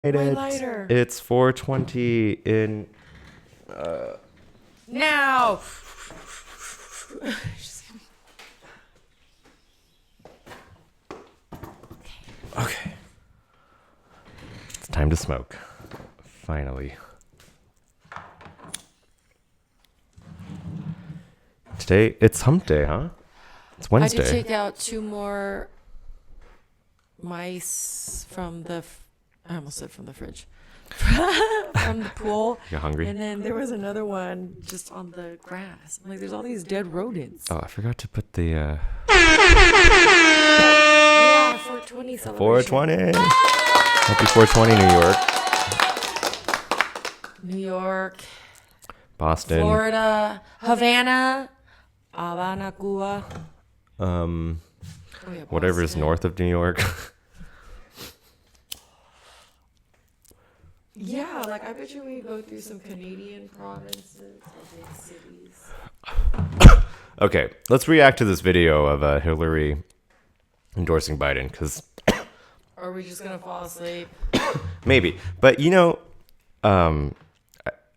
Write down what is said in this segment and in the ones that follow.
My it. lighter. It's 4:20 in. Now. Okay. It's time to smoke. Finally. Today, it's hump day, huh? It's I had Wednesday. to take out 2 more mice from the. I almost said from the fridge. From the pool. You hungry? And then there was another one just on the grass. I'm like, there's all these dead rodents. Oh, I forgot to put the Yeah, 420 celebration. 420. Happy 420, New York. New York, Boston. Florida, Havana, Cuba. Oh, yeah, Whatever is Boston. north of New York. Yeah, like I bet you we go through some Canadian provinces or big cities. Okay, let's react to this video of Hillary endorsing Biden, because Or are we just gonna fall asleep? maybe. But I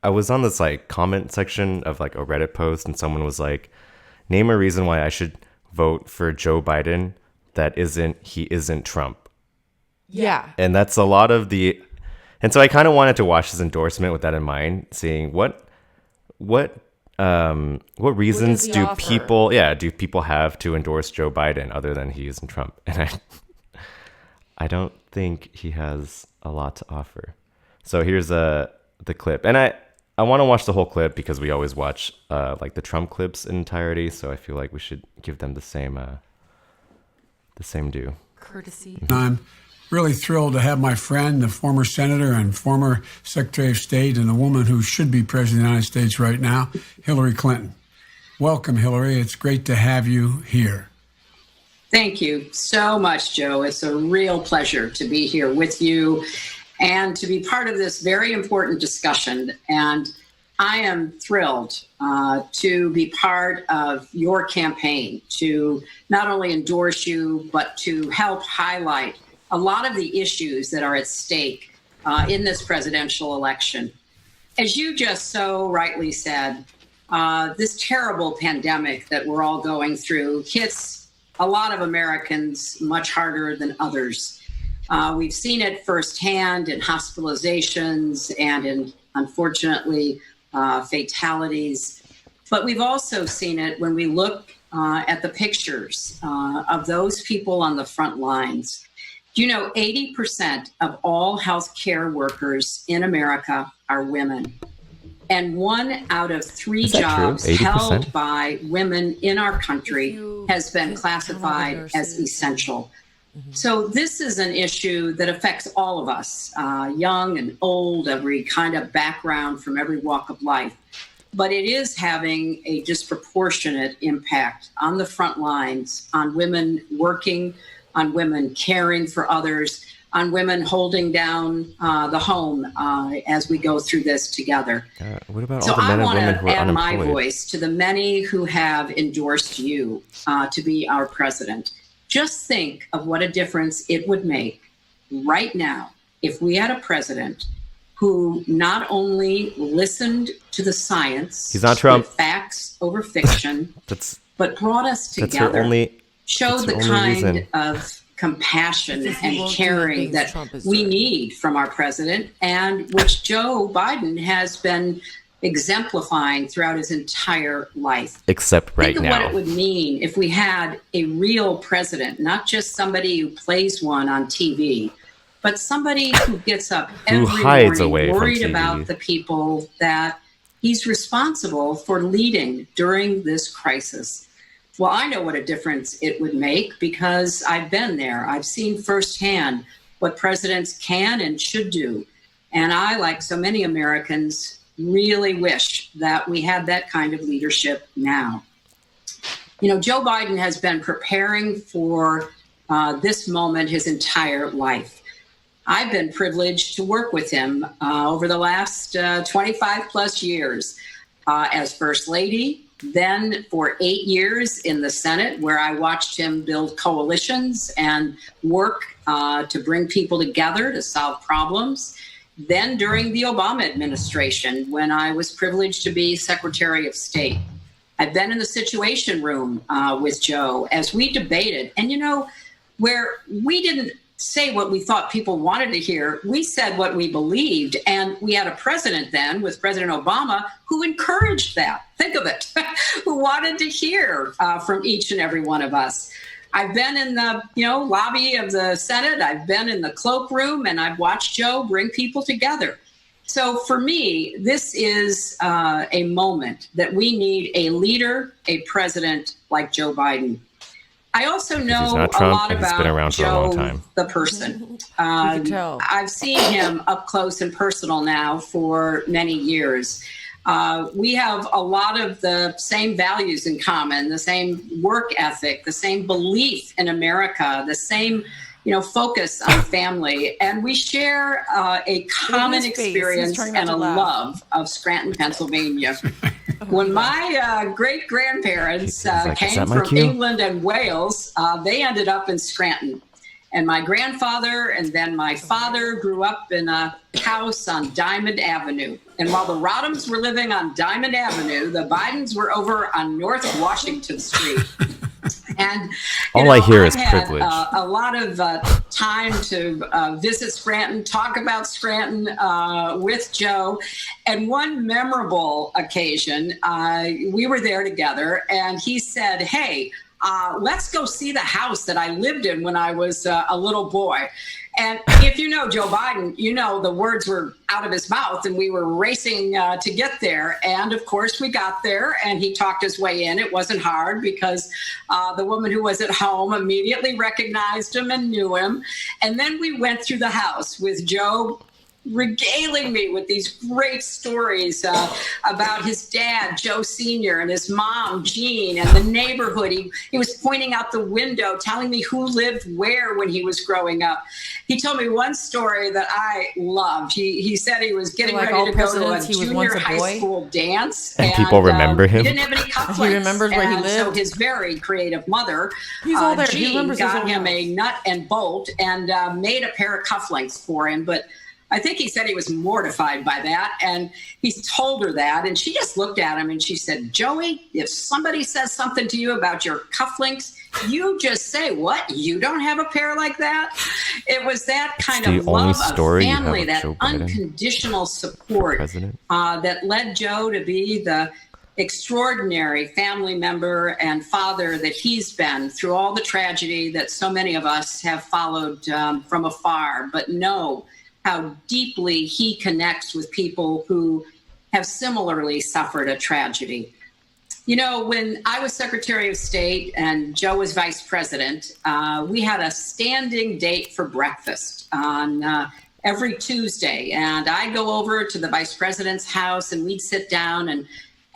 was on this like comment section of like a Reddit post, and someone was like, "Name a reason why I should vote for Joe Biden that he isn't Trump." Yeah. And that's a lot of the. And so I kind of wanted to watch his endorsement with that in mind, seeing what reasons he do offer? people have to endorse Joe Biden other than he isn't Trump? And I don't think he has a lot to offer. So here's the clip, and I want to watch the whole clip because we always watch like the Trump clips in entirety. So I feel like we should give them the same due. Courtesy. I'm really thrilled to have my friend, the former senator and former Secretary of State, and the woman who should be President of the United States right now, Hillary Clinton. Welcome, Hillary. It's great to have you here. Thank you so much, Joe. It's a real pleasure to be here with you and to be part of this very important discussion. And I am thrilled to be part of your campaign to not only endorse you, but to help highlight a lot of the issues that are at stake in this presidential election. As you just so rightly said, this terrible pandemic that we're all going through hits a lot of Americans much harder than others. We've seen it firsthand in hospitalizations and in, unfortunately, fatalities. But we've also seen it when we look at the pictures of those people on the front lines. You know, 80% of all healthcare workers in America are women. And 1 out of 3 jobs held by women in our country has been classified as essential. Mm-hmm. So this is an issue that affects all of us, young and old, every kind of background from every walk of life. But it is having a disproportionate impact on the front lines, on women working, on women caring for others, on women holding down the home as we go through this together. What about all the men and women who are unemployed? So I want to add my voice to the many who have endorsed you to be our president. Just think of what a difference it would make right now if we had a president who not only listened to the science, he's not Trump, facts over fiction, but brought us together. Showed the kind of compassion and caring that we need from our president, and which Joe Biden has been exemplifying throughout his entire life. Except right now. Think of what it would mean if we had a real president, not just somebody who plays one on TV, but somebody who gets up every morning worried about the people that he's responsible for leading during this crisis. Well, I know what a difference it would make because I've been there. I've seen firsthand what presidents can and should do. And I, like so many Americans, really wish that we had that kind of leadership now. You know, Joe Biden has been preparing for this moment his entire life. I've been privileged to work with him over the last 25 plus years as First Lady, then for 8 years in the Senate, where I watched him build coalitions and work to bring people together to solve problems. Then during the Obama administration, when I was privileged to be Secretary of State. I've been in the Situation Room with Joe as we debated. And, where we didn't say what we thought people wanted to hear, we said what we believed. And we had a president then with President Obama who encouraged that. Think of it, who wanted to hear from each and every one of us. I've been in the lobby of the Senate. I've been in the cloakroom, and I've watched Joe bring people together. So for me, this is a moment that we need a leader, a president like Joe Biden. I also know a lot about Joe, the person. I've seen him up close and personal now for many years. We have a lot of the same values in common, the same work ethic, the same belief in America, the same focus on family. And we share a common experience and a love of Scranton, Pennsylvania. When my great-grandparents came from England and Wales, they ended up in Scranton. And my grandfather and then my father grew up in a house on Diamond Avenue. And while the Rodhams were living on Diamond Avenue, the Bidens were over on North Washington Street. And all I hear is privilege. A lot of time to visit Scranton, talk about Scranton with Joe. And one memorable occasion, we were there together, and he said, "Hey, let's go see the house that I lived in when I was a little boy." And if you know Joe Biden, the words were out of his mouth, and we were racing to get there. And of course, we got there, and he talked his way in. It wasn't hard because the woman who was at home immediately recognized him and knew him. And then we went through the house with Joe regaling me with these great stories about his dad, Joe Sr., and his mom, Jean, and the neighborhood. He was pointing out the window, telling me who lived where when he was growing up. He told me one story that I loved. He said he was getting ready to go to a junior high school dance. And people remember him. He didn't have any cufflinks. He remembers where he lived. So his very creative mother, Jean, got him a nut and bolt and made a pair of cufflinks for him. But I think he said he was mortified by that, and he told her that, and she just looked at him and she said, "Joey, if somebody says something to you about your cufflinks, you just say, 'What? You don't have a pair like that?'" It was that kind of love of family, that unconditional support that led Joe to be the extraordinary family member and father that he's been through all the tragedy that so many of us have followed from afar, but know how deeply he connects with people who have similarly suffered a tragedy. When I was Secretary of State and Joe was Vice President, we had a standing date for breakfast on every Tuesday. And I'd go over to the Vice President's house and we'd sit down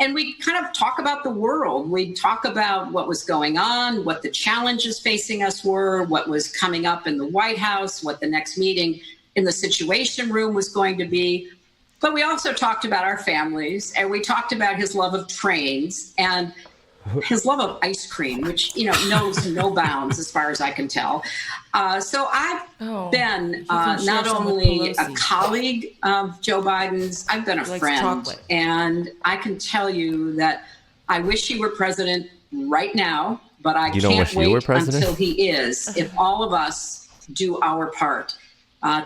and we'd kind of talk about the world. We'd talk about what was going on, what the challenges facing us were, what was coming up in the White House, what the next meeting in the Situation Room was going to be. But we also talked about our families, and we talked about his love of trains and his love of ice cream, which, knows no bounds as far as I can tell. So I've been not only a colleague of Joe Biden's, I've been a friend. Chocolate. And I can tell you that I wish he were president right now, but I can't wait until he is, if all of us do our part.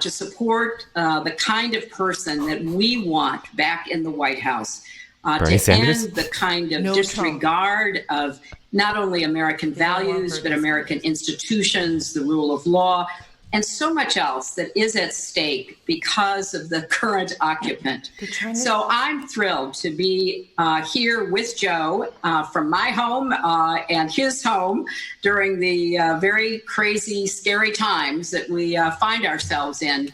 To support the kind of person that we want back in the White House, to end the kind of disregard of not only American values, but American institutions, the rule of law, and so much else that is at stake because of the current occupant. So I'm thrilled to be here with Joe from my home and his home during the very crazy, scary times that we find ourselves in,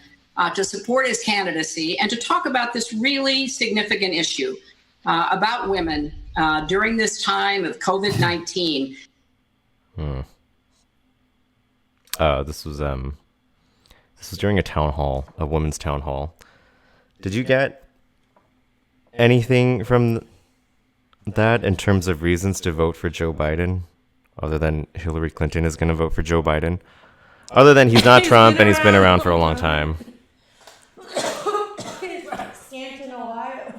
to support his candidacy and to talk about this really significant issue about women during this time of COVID-19. This was during a town hall, a women's town hall. Did you get anything from that in terms of reasons to vote for Joe Biden, other than Hillary Clinton is going to vote for Joe Biden, other than he's not Trump and he's been around for a long time. Stanton, Ohio.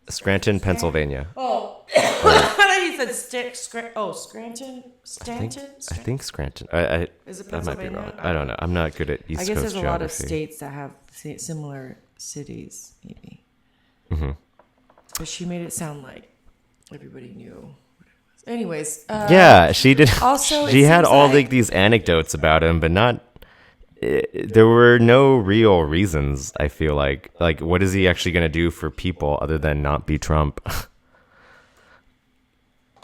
Scranton, Pennsylvania. Oh, I thought he said Scranton, Stanton. I think Scranton. I Is it that might be Pennsylvania? wrong. I don't know. I'm not good at East I guess Coast there's a geography. lot of states that have similar cities, maybe. But she made it sound like everybody knew what it was. Anyways, Yeah, she did. Also, she it had seems all like- these anecdotes about him, but not. There were no real reasons. I feel like what is he actually going to do for people other than not be Trump?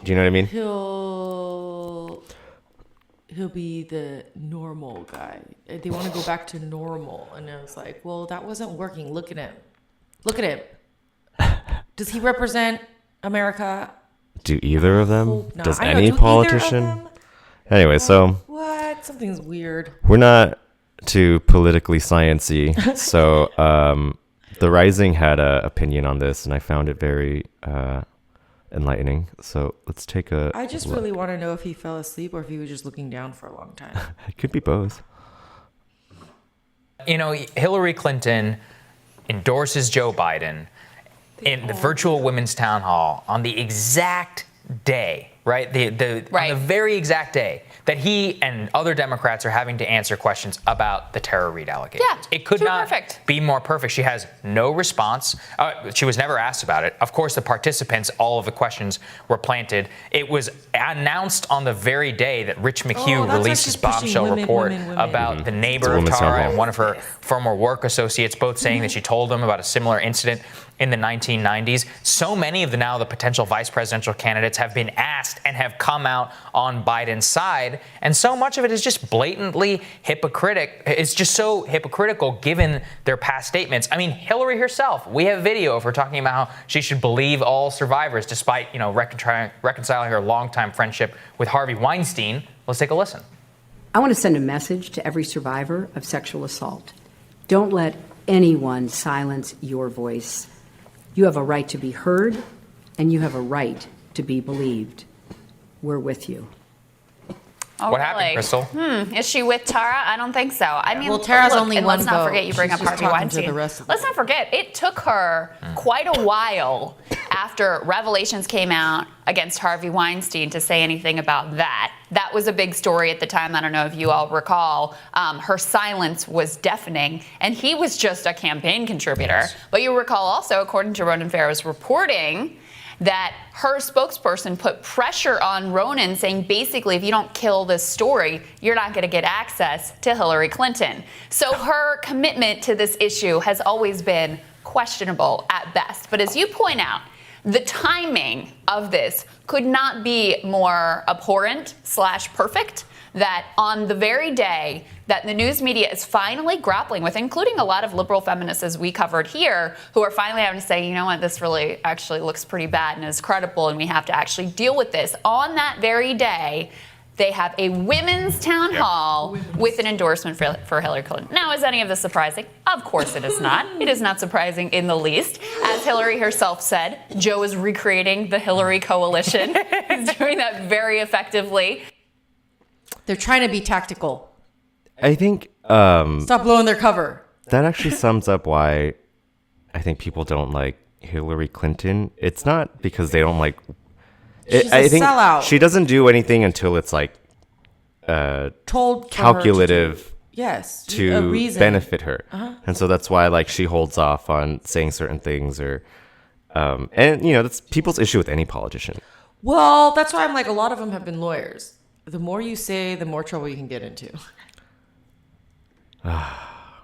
Do you know what I mean? he'll be the normal guy. They want to go back to normal, and I was like, well, that wasn't working. Look at him. Look at him. Does he represent America? Do either of them? Hope not. Does I know, any do either of politician? them? Anyway, so What? Something's weird. we're not too politically sciencey. So The Rising had an opinion on this, and I found it very enlightening. So let's take a I just look. really want to know if he fell asleep or if he was just looking down for a long time. It could be both. You know, Hillary Clinton endorses Joe Biden in the virtual women's town hall on the exact day, right? On the very exact day that he and other Democrats are having to answer questions about the Tara Reade allegations. Yeah, it could too not perfect. be more perfect. She has no response. She was never asked about it. Of course, the participants, all of the questions were planted. It was announced on the very day that Rich McHugh that's released his actually pushing bombshell report women. about the neighbor It's a of women's town Tara hall. and one of her former work associates, both saying that she told them about a similar incident in the 1990s. So many of the potential vice presidential candidates have been asked and have come out on Biden's side. And so much of it is just blatantly hypocritical. It's just so hypocritical given their past statements. I mean, Hillary herself, we have video of her talking about how she should believe all survivors despite, reconciling her longtime friendship with Harvey Weinstein. Let's take a listen. I want to send a message to every survivor of sexual assault. Don't let anyone silence your voice. You have a right to be heard, and you have a right to be believed. We're with you. Oh, What happened, Crystal? Is she with Tara? I don't think so. I mean, Well, Tara's look, only and one let's not vote. forget you bring She's up just Harvey talking to Weinstein. the rest of Let's them. not forget, it took her quite a while after revelations came out against Harvey Weinstein to say anything about that. That was a big story at the time. I don't know if you all recall. Her silence was deafening, and he was just a campaign contributor. Yes. But you recall also, according to Ronan Farrow's reporting, that her spokesperson put pressure on Ronan, saying basically, if you don't kill this story, you're not going to get access to Hillary Clinton. So her commitment to this issue has always been questionable at best. But as you point out, the timing of this could not be more abhorrent / perfect. That on the very day that the news media is finally grappling with, including a lot of liberal feminists as we covered here, who are finally having to say, you know what, this really actually looks pretty bad and is credible, and we have to actually deal with this. On that very day, they have a women's town hall with an endorsement for Hillary Clinton. Now, is any of this surprising? Of course it is not. It is not surprising in the least. As Hillary herself said, Joe is recreating the Hillary coalition. He's doing that very effectively. They're trying to be tactical. I think Stop blowing their cover. that actually sums up why I think people don't like Hillary Clinton. It's not because they don't like. She's I a think sellout. she doesn't do anything until it's like Told for calculative her to do. Yes, a to reason. benefit her, and so that's why she holds off on saying certain things or. And that's people's issue with any politician. Well, that's why I'm like, a lot of them have been lawyers. The more you say, the more trouble you can get into.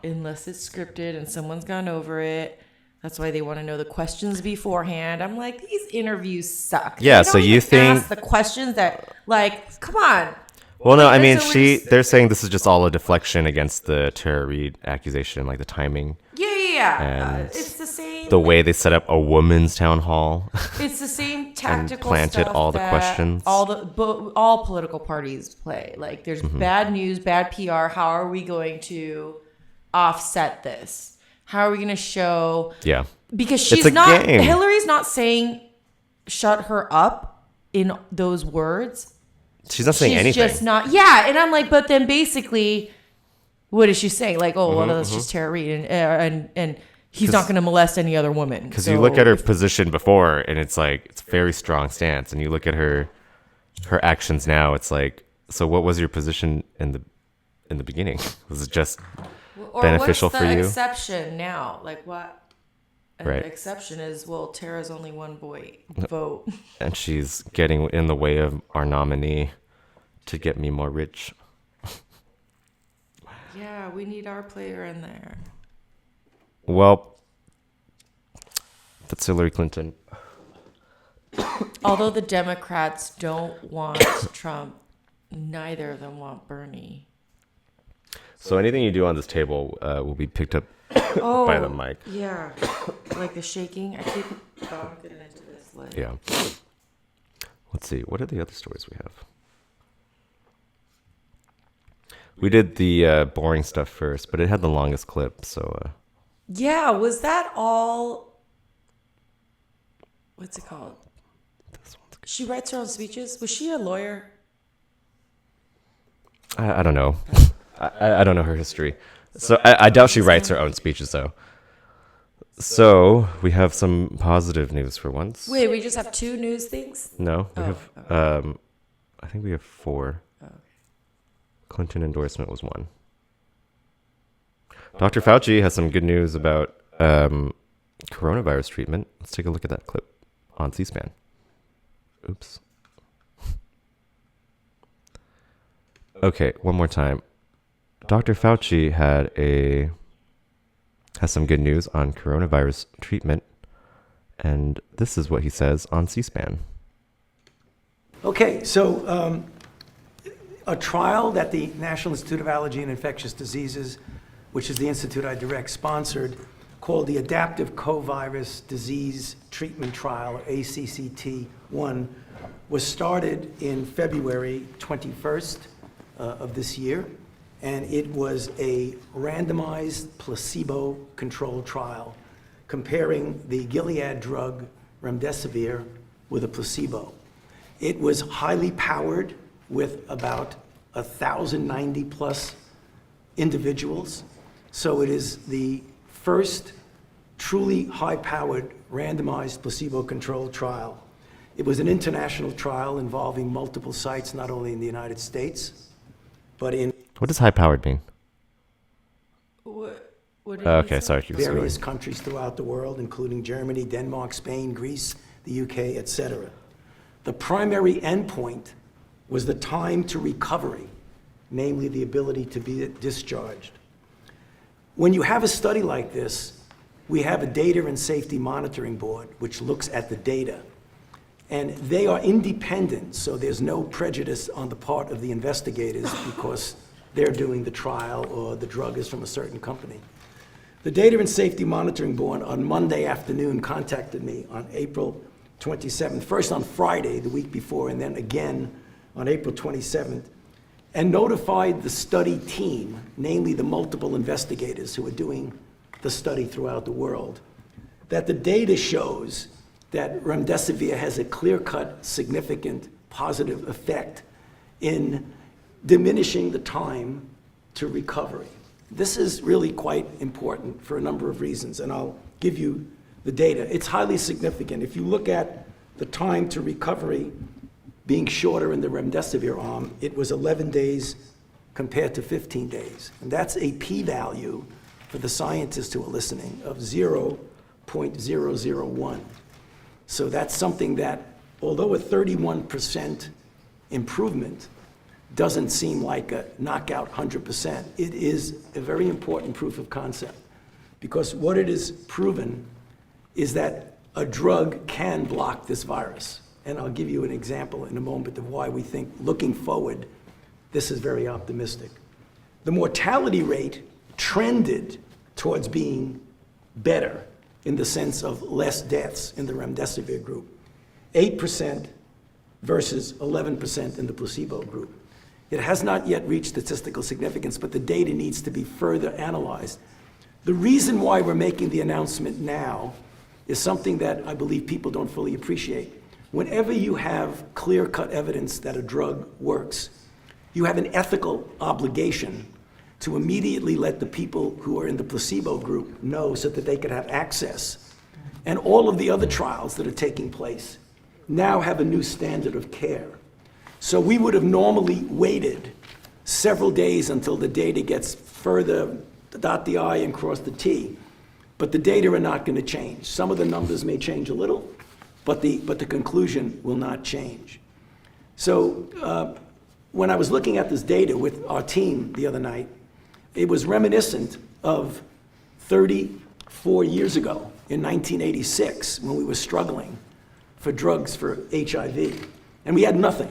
Unless it's scripted and someone's gone over it. That's why they want to know the questions beforehand. I'm like, these interviews suck. Yeah, They so don't you even think- ask the questions that, like, come on. Well, no, I mean, There's always- they're saying this is just all a deflection against the Tara Reade accusation, like the timing, Yeah. And It's the same. the way they set up a woman's town hall. It's the same tactical planted stuff all the that questions. all political parties play. Like, there's bad news, bad PR. How are we going to offset this? How are we going to show? Yeah. Because It's she's a not. game. Hillary's not saying shut her up in those words. She's not saying She's anything. just not. Yeah, and I'm like, but then basically, what is she saying? Like, oh, well, that's just Tara Reid, and he's not going to molest any other woman. Because you look at her position before, and it's like it's a very strong stance, and you look at her actions now, it's like, so what was your position in the beginning? Was it just beneficial what's for the you? exception now? Like what? And Right. The exception is, well, Tara's only one vote. And she's getting in the way of our nominee to get me more rich. Yeah, we need our player in there. Well, that's Hillary Clinton. Although the Democrats don't want Trump, neither of them want Bernie. So anything you do on this table will be picked up Oh, by the mic. Yeah, like the shaking. I keep getting into this. Like, Yeah. Let's see. What are the other stories we have? We did the boring stuff first, but it had the longest clip. So yeah, was that all? What's it called? this one's good. She writes her own speeches. Was she a lawyer? I don't know. I don't know her history. So I doubt she writes her own speeches, though. So we have some positive news for once. Wait, we just have two news things? No, we Oh, have. I think we have 4. Oh, okay. Clinton endorsement was 1. Dr. Fauci has some good news about coronavirus treatment. Let's take a look at that clip on C-SPAN. Oops. Okay, one more time. Dr. Fauci has some good news on coronavirus treatment, and this is what he says on C-SPAN. Okay, so a trial that the National Institute of Allergy and Infectious Diseases, which is the institute I direct, sponsored, called the Adaptive Co-Virus Disease Treatment Trial, or ACCT-1, was started in February 21st of this year, and it was a randomized placebo-controlled trial comparing the Gilead drug remdesivir with a placebo. It was highly powered with about 1,090 plus individuals. So it is the first truly high-powered randomized placebo-controlled trial. It was an international trial involving multiple sites, not only in the United States, but in What does high-powered mean? What did Okay, sorry. Keep various going. countries throughout the world, including Germany, Denmark, Spain, Greece, the UK, etc. The primary endpoint was the time to recovery, namely the ability to be discharged. When you have a study like this, we have a data and safety monitoring board which looks at the data. And they are independent, so there's no prejudice on the part of the investigators because they're doing the trial or the drug is from a certain company. The Data and Safety Monitoring Board on Monday afternoon contacted me on April 27th, first on Friday, the week before, and then again on April 27th, and notified the study team, namely the multiple investigators who are doing the study throughout the world, that the data shows that remdesivir has a clear-cut, significant, positive effect in diminishing the time to recovery. This is really quite important for a number of reasons, and I'll give you the data. It's highly significant. If you look at the time to recovery being shorter in the remdesivir arm, it was 11 days compared to 15 days. And that's a p-value for the scientists who are listening of 0.001. So that's something that, although a 31% improvement doesn't seem like a knockout 100%, it is a very important proof of concept. Because what it is proven is that a drug can block this virus. And I'll give you an example in a moment of why we think, looking forward, this is very optimistic. The mortality rate trended towards being better in the sense of less deaths in the remdesivir group. 8% versus 11% in the placebo group. It has not yet reached statistical significance, but the data needs to be further analyzed. The reason why we're making the announcement now is something that I believe people don't fully appreciate. whenever you have clear-cut evidence that a drug works, you have an ethical obligation to immediately let the people who are in the placebo group know so that they could have access. And all of the other trials that are taking place now have a new standard of care. So we would have normally waited several days until the data gets further, dot the I and cross the T. But the data are not going to change. Some of the numbers may change a little, but the conclusion will not change. So when I was looking at this data with our team the other night, it was reminiscent of 34 years ago in 1986 when we were struggling for drugs for HIV. And we had nothing.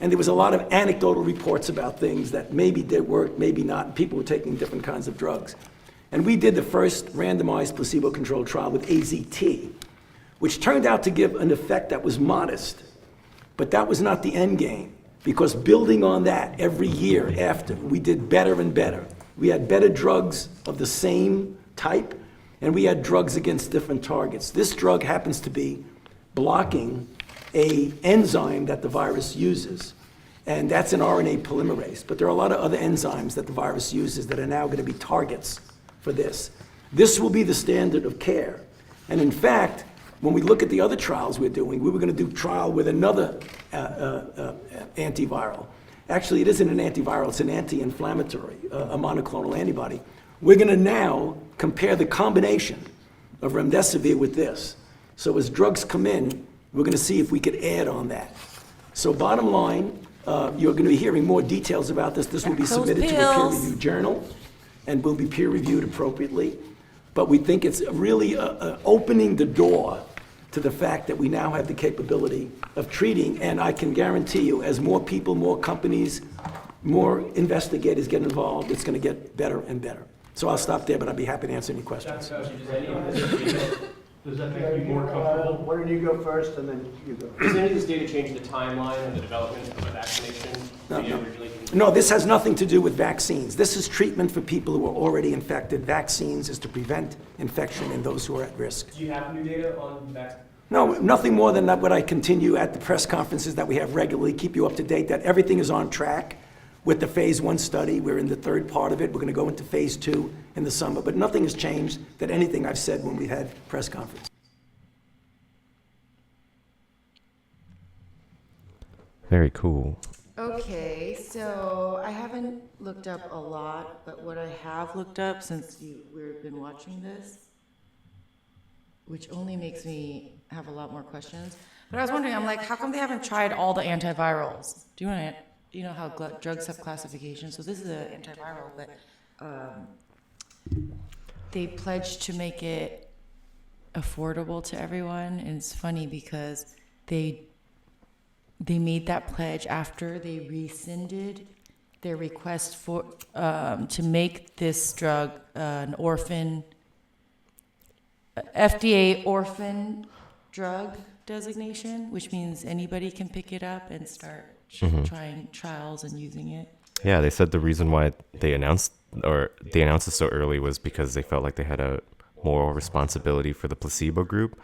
And there was a lot of anecdotal reports about things that maybe did work, maybe not. And people were taking different kinds of drugs. And we did the first randomized placebo-controlled trial with AZT, which turned out to give an effect that was modest. But that was not the end game, because building on that every year after, we did better and better. We had better drugs of the same type, and we had drugs against different targets. This drug happens to be blocking an enzyme that the virus uses, and that's an RNA polymerase. But there are a lot of other enzymes that the virus uses that are now going to be targets for this. This will be the standard of care. And in fact, when we look at the other trials we're doing, we were going to do a trial with another antiviral. Actually, it isn't an antiviral, it's an anti-inflammatory, a monoclonal antibody. We're going to now compare the combination of remdesivir with this. So as drugs come in, we're going to see if we could add on that. So bottom line, you're going to be hearing more details about this. This will be submitted to a peer-reviewed journal and will be peer-reviewed appropriately. But we think it's really opening the door to the fact that we now have the capability of treating, and I can guarantee you, as more people, more companies, more investigators get involved, it's going to get better and better. So I'll stop there, but I'd be happy to answer any questions. Does that make you more comfortable? Why don't you go first and then you go? Does any of this data change the timeline and the development of a vaccination? No, this has nothing to do with vaccines. This is treatment for people who are already infected. Vaccines is to prevent infection in those who are at risk. Do you have new data on vaccines? No, nothing more than what I continue at the press conferences that we have regularly, keep you up to date, that everything is on track with the phase 1 study. We're in the third part of it. We're going to go into phase 2 in the summer, but nothing has changed than anything I've said when we had press conference. Very cool. Okay, so I haven't looked up a lot, but what I have looked up since we've been watching this, which only makes me have a lot more questions. But I was wondering, I'm like, how come they haven't tried all the antivirals? Do you want to? You know how drugs have classification, so this is an antiviral, but they pledged to make it affordable to everyone, and it's funny because they made that pledge after they rescinded their request for to make this drug an orphan, FDA orphan drug designation, which means anybody can pick it up and start trying trials and using it. Yeah, they said the reason why they announced it so early was because they felt like they had a moral responsibility for the placebo group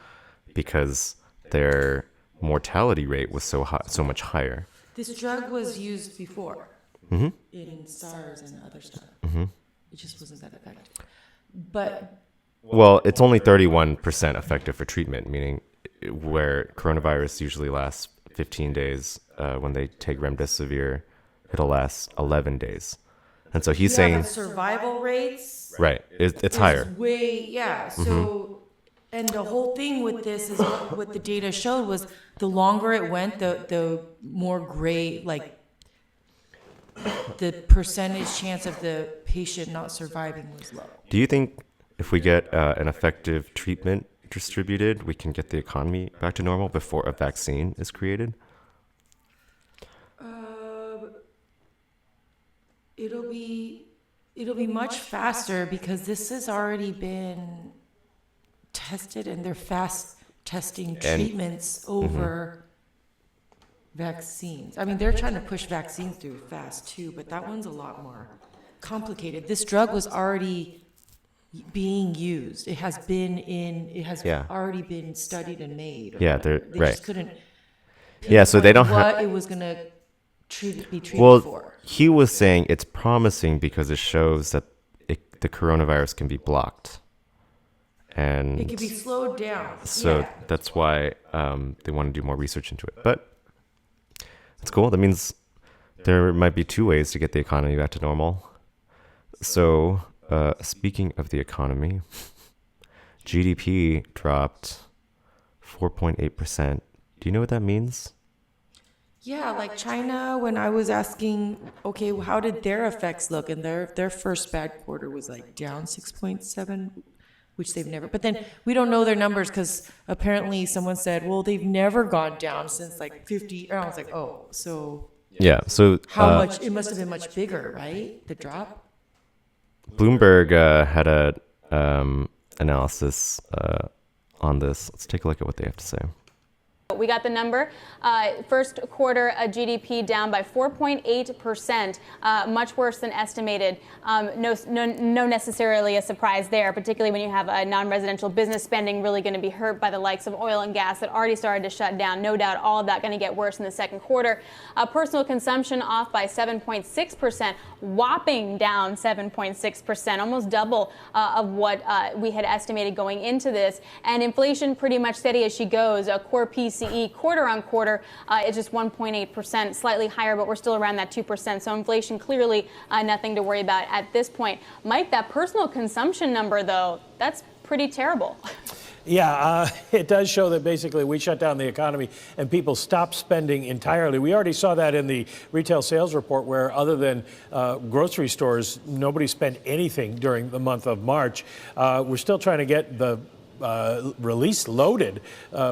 because their mortality rate was so much higher. This drug was used before in SARS and other stuff. It just wasn't that effective. But well, it's only 31% effective for treatment, meaning where coronavirus usually lasts 15 days, when they take remdesivir, it'll last 11 days. And so he's saying survival rates, right, it's higher. Way, yeah. So, and the whole thing with this is what the data showed was the longer it went, the more gray, like the percentage chance of the patient not surviving was low. Do you think if we get an effective treatment distributed, we can get the economy back to normal before a vaccine is created? It'll be much faster because this has already been tested and they're fast testing treatments over vaccines. I mean, they're trying to push vaccines through fast too, but that one's a lot more complicated. This drug was already being used. It has already been studied and made. Yeah, they right. just couldn't. Yeah, so they don't what have. it was gonna be treated Well, for. he was saying it's promising because it shows that the coronavirus can be blocked, and It could be slowed down. so Yeah. that's why they want to do more research into it. But it's cool. That means there might be two ways to get the economy back to normal. So, speaking of the economy, GDP dropped 4.8%. Do you know what that means? Yeah, like China, when I was asking, okay, how did their effects look? And their first bad quarter was like down 6.7, which they've never, but then we don't know their numbers because apparently someone said, well, they've never gone down since like 50. And I was like, oh, so Yeah. So how much? It must have been much bigger, right? The drop? Bloomberg had a analysis on this. Let's take a look at what they have to say. We got the number. First quarter GDP down by 4.8%, much worse than estimated. No necessarily a surprise there, particularly when you have a non-residential business spending really going to be hurt by the likes of oil and gas that already started to shut down. No doubt all of that going to get worse in the second quarter. Personal consumption off by 7.6%, whopping down 7.6%, almost double of what we had estimated going into this. And inflation pretty much steady as she goes. A core PCE quarter on quarter is just 1.8%, slightly higher, but we're still around that 2%. So inflation clearly nothing to worry about at this point. Mike, that personal consumption number, though, that's pretty terrible. Yeah, it does show that basically we shut down the economy and people stopped spending entirely. We already saw that in the retail sales report where other than grocery stores, nobody spent anything during the month of March. We're still trying to get the release loaded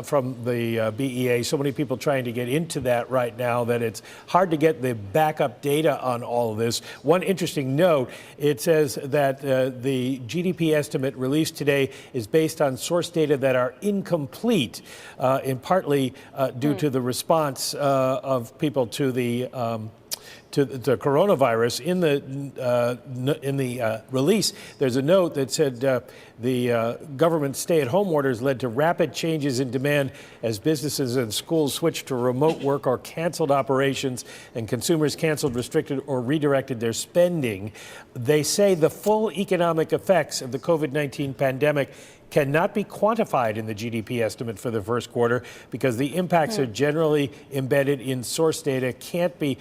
from the BEA. So many people trying to get into that right now that it's hard to get the backup data on all of this. One interesting note, it says that the GDP estimate released today is based on source data that are incomplete, in partly due to the response of people to the coronavirus. In the release, there's a note that said the government stay-at-home orders led to rapid changes in demand as businesses and schools switched to remote work or canceled operations, and consumers canceled, restricted, or redirected their spending. They say the full economic effects of the COVID-19 pandemic cannot be quantified in the GDP estimate for the first quarter because the impacts are generally embedded in source data, can't be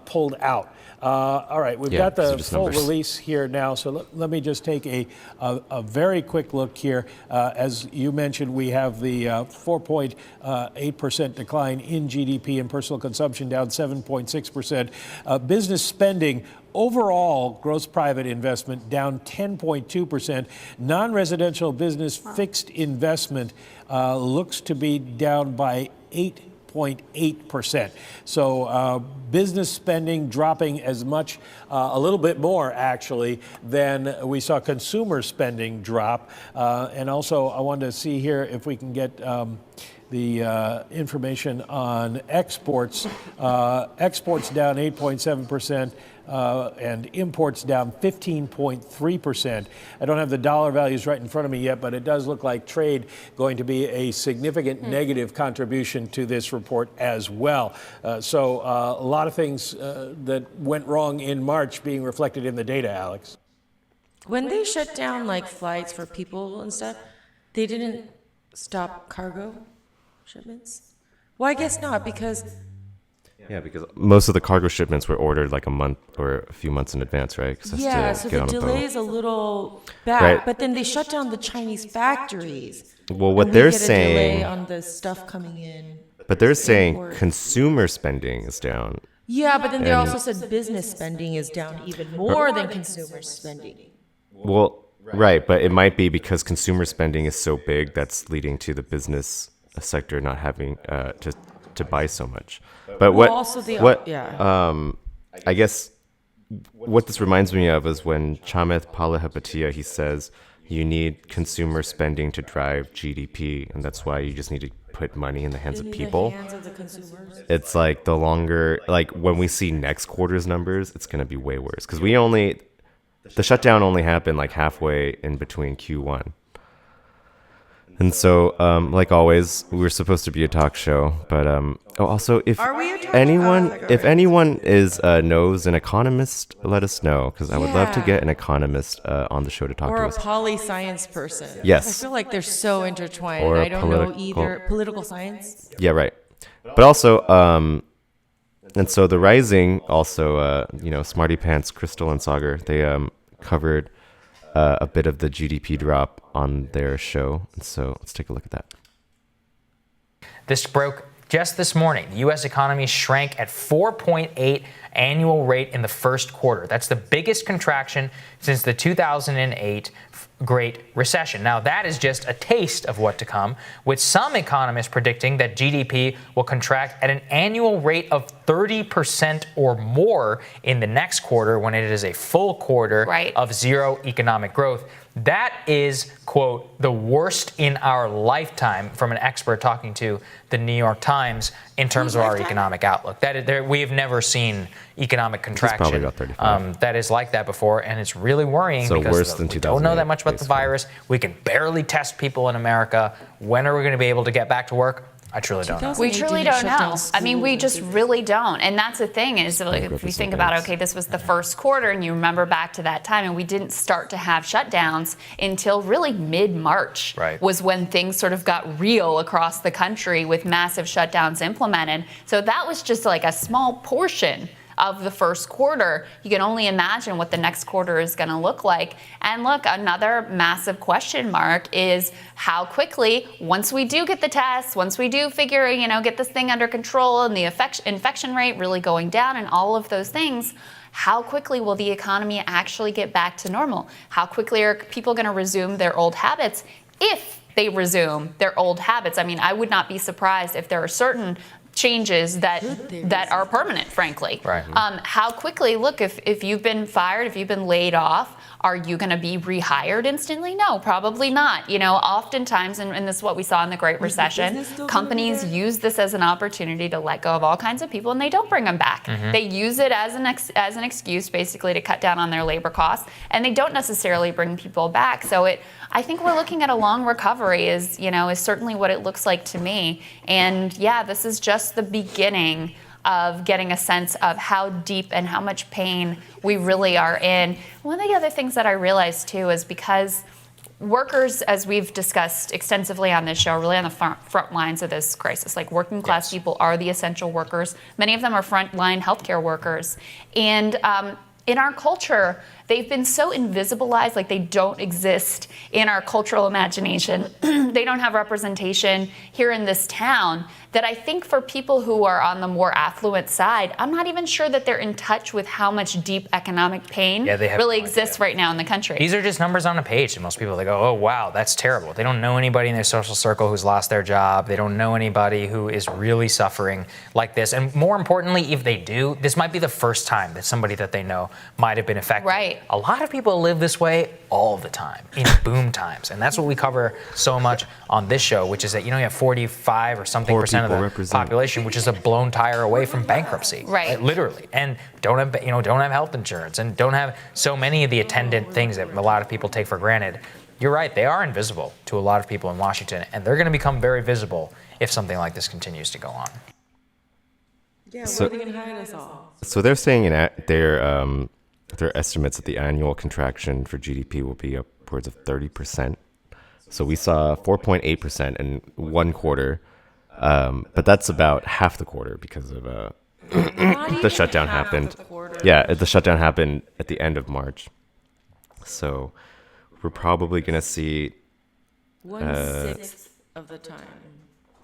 pulled out. All right, we've got the full release here now, so let me just take a very quick look here. As you mentioned, we have the 4.8% decline in GDP and personal consumption down 7.6%. Business spending overall, gross private investment down 10.2%. Non-residential business fixed investment looks to be down by 8.8%. So business spending dropping as much, a little bit more actually, than we saw consumer spending drop. And also I wanted to see here if we can get the information on exports. Exports down 8.7%. And imports down 15.3%. I don't have the dollar values right in front of me yet, but it does look like trade going to be a significant negative contribution to this report as well. So a lot of things that went wrong in March being reflected in the data, Alex. When they shut down like flights for people and stuff, they didn't stop cargo shipments? Well, I guess not, because because most of the cargo shipments were ordered like a month or a few months in advance, right? so the delay is a little bad. Right. But then they shut down the Chinese factories. Well, what and they're we get a delay saying, on the stuff coming in. but they're saying import. consumer spending is down. Yeah, but then they also said business spending is down even more than consumer spending. Well, right, but it might be because consumer spending is so big that's leading to the business sector not having to buy so much. But I guess what this reminds me of is when Chamath Palihapitiya, he says you need consumer spending to drive GDP, and that's why you just need to put money in the hands of people. It's like the longer, like when we see next quarter's numbers, it's going to be way worse because the shutdown only happened like halfway in between Q1. And so, like always, we're supposed to be a talk show, but also if Are we a talk- anyone, oh, if anyone knows an economist, let us know, because I would love to Yeah. get an economist on the show to talk Or to a us. poli-science person. Yes. I feel like they're so intertwined. Or I a don't know political- either. Political science. Yeah, right. But also, and so the Rising also, Smarty Pants, Crystal, and Sagar, they covered a bit of the GDP drop on their show. So let's take a look at that. This broke just this morning. The U.S. economy shrank at 4.8 annual rate in the first quarter. That's the biggest contraction since the 2008 Great Recession. Now, that is just a taste of what to come, with some economists predicting that GDP will contract at an annual rate of 30% or more in the next quarter when it is a full quarter of zero economic growth. That is, quote, the worst in our lifetime, from an expert talking to the New York Times in terms of our economic outlook. We have never seen economic contraction probably about 35. that is like that before, and it's really worrying So because worse than we don't know that 2008, much about the virus. We can barely test people in America. When are we going to be able to get back to work? I truly don't know. We truly don't know. I mean, we just really don't. And that's the thing is, like, if we think about, okay, this was the first quarter, and you remember back to that time, and we didn't start to have shutdowns until really mid-March was when things sort of got real across the country with massive shutdowns implemented. So that was just like a small portion of the first quarter. You can only imagine what the next quarter is going to look like. And look, another massive question mark is how quickly, once we do get the tests, once we do figure, get this thing under control and the infection rate really going down and all of those things, how quickly will the economy actually get back to normal? How quickly are people going to resume their old habits, if they resume their old habits? I mean, I would not be surprised if there are certain changes that are permanent, frankly. How quickly, look, if you've been fired, if you've been laid off, are you going to be rehired instantly? No, probably not. Oftentimes, and this is what we saw in the Great Recession, companies use this as an opportunity to let go of all kinds of people, and they don't bring them back. They use it as an excuse, basically, to cut down on their labor costs, and they don't necessarily bring people back. So I think we're looking at a long recovery is certainly what it looks like to me. And yeah, this is just the beginning of getting a sense of how deep and how much pain we really are in. One of the other things that I realized too is because workers, as we've discussed extensively on this show, are really on the front lines of this crisis. Like, working class people are the essential workers. Many of them are frontline healthcare workers. And in our culture, they've been so invisibilized, like they don't exist in our cultural imagination. They don't have representation here in this town, that I think for people who are on the more affluent side, I'm not even sure that they're in touch with how much deep economic pain really exists right now in the country. These are just numbers on a page to most people. They go, oh, wow, that's terrible. They don't know anybody in their social circle who's lost their job. They don't know anybody who is really suffering like this. And more importantly, if they do, this might be the first time that somebody that they know might have been affected. Right. A lot of people live this way all the time, in boom times. And that's what we cover so much on this show, which is that, you have 45 or something percent of the population, which is a blown tire away from bankruptcy. Right. Literally. And don't have health insurance, and don't have so many of the attendant things that a lot of people take for granted. You're right, they are invisible to a lot of people in Washington, and they're going to become very visible if something like this continues to go on. Yeah, where are they going to hide us all? So they're saying their estimates that the annual contraction for GDP will be upwards of 30%. So we saw 4.8% in one quarter, but that's about half the quarter because of the shutdown happened. Yeah, the shutdown happened at the end of March. So we're probably going to see 1/6 of the time.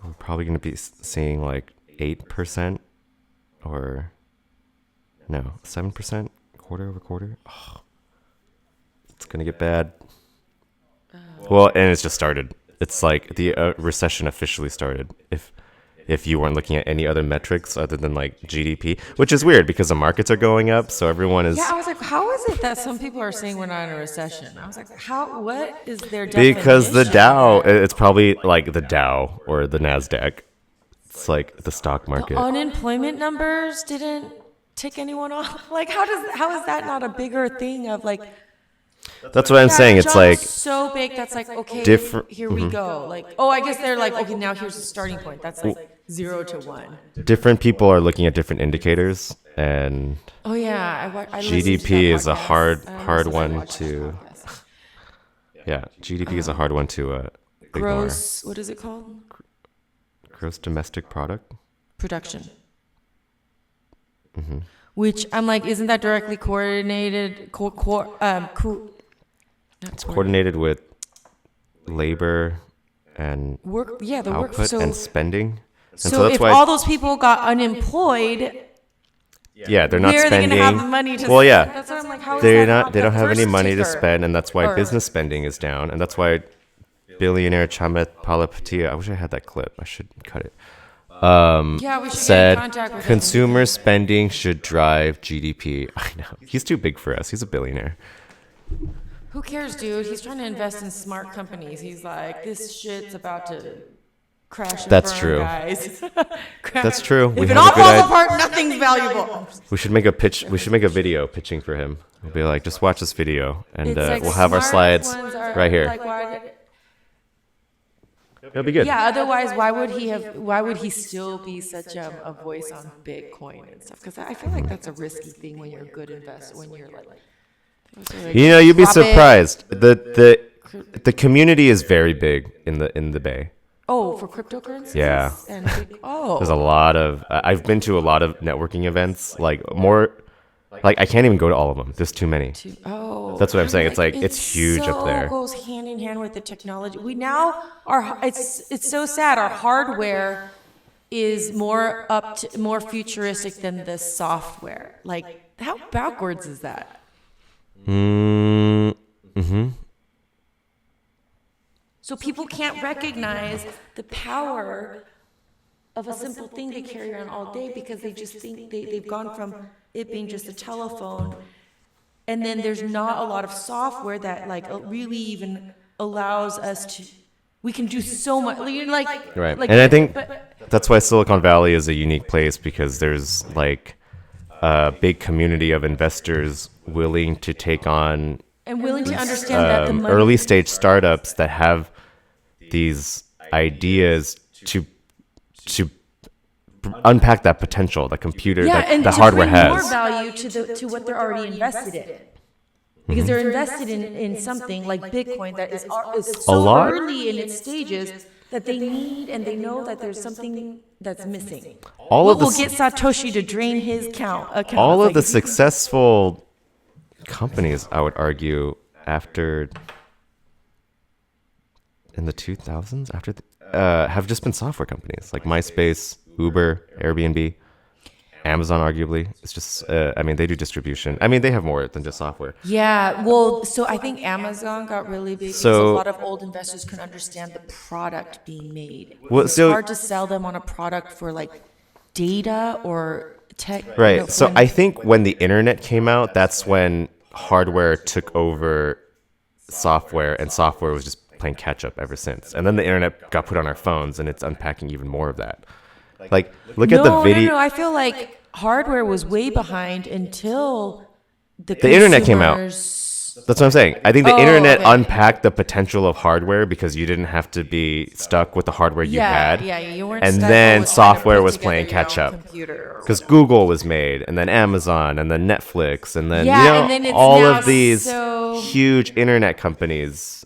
We're probably going to be seeing like 8% or 7% quarter over quarter. Oh, it's going to get bad. Well, and it's just started. It's like the recession officially started. If you weren't looking at any other metrics other than like GDP, which is weird because the markets are going up, so everyone is. Yeah, I was like, how is it that some people are saying we're not in a recession? I was like, what is their definition? Because the Dow, it's probably like the Dow or the NASDAQ. It's like the stock market. The unemployment numbers didn't tick anyone off. Like, how is that not a bigger thing of like? That's what I'm saying. It's jump's like so big that's like, okay, different- here we go. Like, oh, I guess they're like, okay, now here's the starting point. That's like 0 to 1. different people are looking at different indicators, and Oh yeah, I listened to GDP that is a podcast. hard I one watched that to. podcast. Yeah, GDP is a hard one to ignore. Gross. What is it called? Gross domestic product. Production. Which I'm like, isn't that directly coordinated? It's coordinated with labor and Work. Yeah, the work. output So, and spending. And so that's if why, all those people got unemployed, yeah, they're not where are they spending. going to have the money to? Well, yeah, That's what I'm like. How is they're that not. They the don't have any first money to ticker? spend, and that's why Or- business spending is down, and that's why billionaire Chamet Palihapitiya. I wish I had that clip. I should cut it. Yeah, we should get in Said contact with him. consumer spending should drive GDP. I know he's too big for us. He's a billionaire. Who cares, dude? He's trying to invest in smart companies. He's like, this shit's about to crash and That's burn, true. guys. That's true. We If it have all a good falls idea. apart, nothing's valuable. We should make a pitch. We should make a video pitching for him. We'll be like, just watch this video, and It's like we'll have our smart slides ones are right here. like, why- It'll be good. Yeah. Otherwise, why would he have? Why would he still be such a voice on Bitcoin and stuff? Because I feel like that's a risky thing when you're a good investor. When you're like You know, you'd be drop it. surprised. The community is very big in the Bay. Oh, for cryptocurrencies. Yeah. And oh. There's a lot of. I've been to a lot of networking events. Like more. Like I can't even go to all of them. There's too many. Oh, That's what I'm saying. It's like it's huge so up there. Goes hand in hand with the technology. We now are. It's so sad. Our hardware is more more futuristic than the software. Like how backwards is that? Mm-hmm. So people can't recognize the power of a simple thing they carry around all day because they just think they've gone from it being just a telephone, and then there's not a lot of software that like really even allows us to. We can do so much. Like Right. like- And I think but- that's why Silicon Valley is a unique place, because there's like a big community of investors willing to take on and willing to understand that the money. early stage startups that have these ideas to unpack that potential, the computer, and the to hardware bring has. more value to what they're already invested in. Because they're invested in something like Bitcoin that is so lot- early in its stages that they need, and they know that there's something that's missing. All of the We'll get Satoshi to drain his account. all Like, of the successful companies, I would argue, after in the 2000s, have just been software companies like MySpace, Uber, Airbnb, Amazon. Arguably, it's just. I mean, they do distribution. I mean, they have more than just software. Yeah, well, so I think Amazon got really big because a So- lot of old investors couldn't understand the product being made. Well, It's so- hard to sell them on a product for like data or tech. Right. you know, So when- I think when the internet came out, that's when hardware took over software, and software was just playing catch up ever since. And then the internet got put on our phones, and it's unpacking even more of that. Like, look at the video. No, I feel like hardware was way behind until the internet came out. consumers- That's what I'm saying. I think the Oh, internet okay. unpacked the potential of hardware because you didn't have to be stuck with the hardware you had. Yeah, you weren't And stuck then always trying to software put was together playing your own catch up. computer or Because Google was made, and then Amazon, and then Netflix, and then Yeah, you know, and then it's all now of these so- huge internet companies,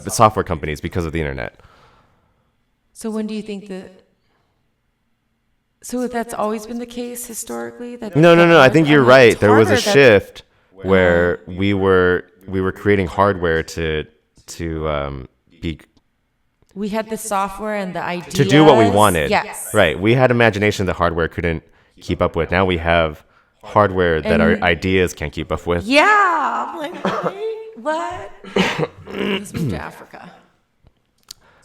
software companies, because of the internet. So when do you think that? So that's always been the case historically. That No. I think you're right. it's There was a harder that- shift where we were creating hardware to be We had the software and the ideas to do what we wanted. Yes. Right. We had imagination that hardware couldn't keep up with. Now we have hardware that our And- ideas can't keep up with. Yeah. I'm like, wait, what? Let's move to Africa.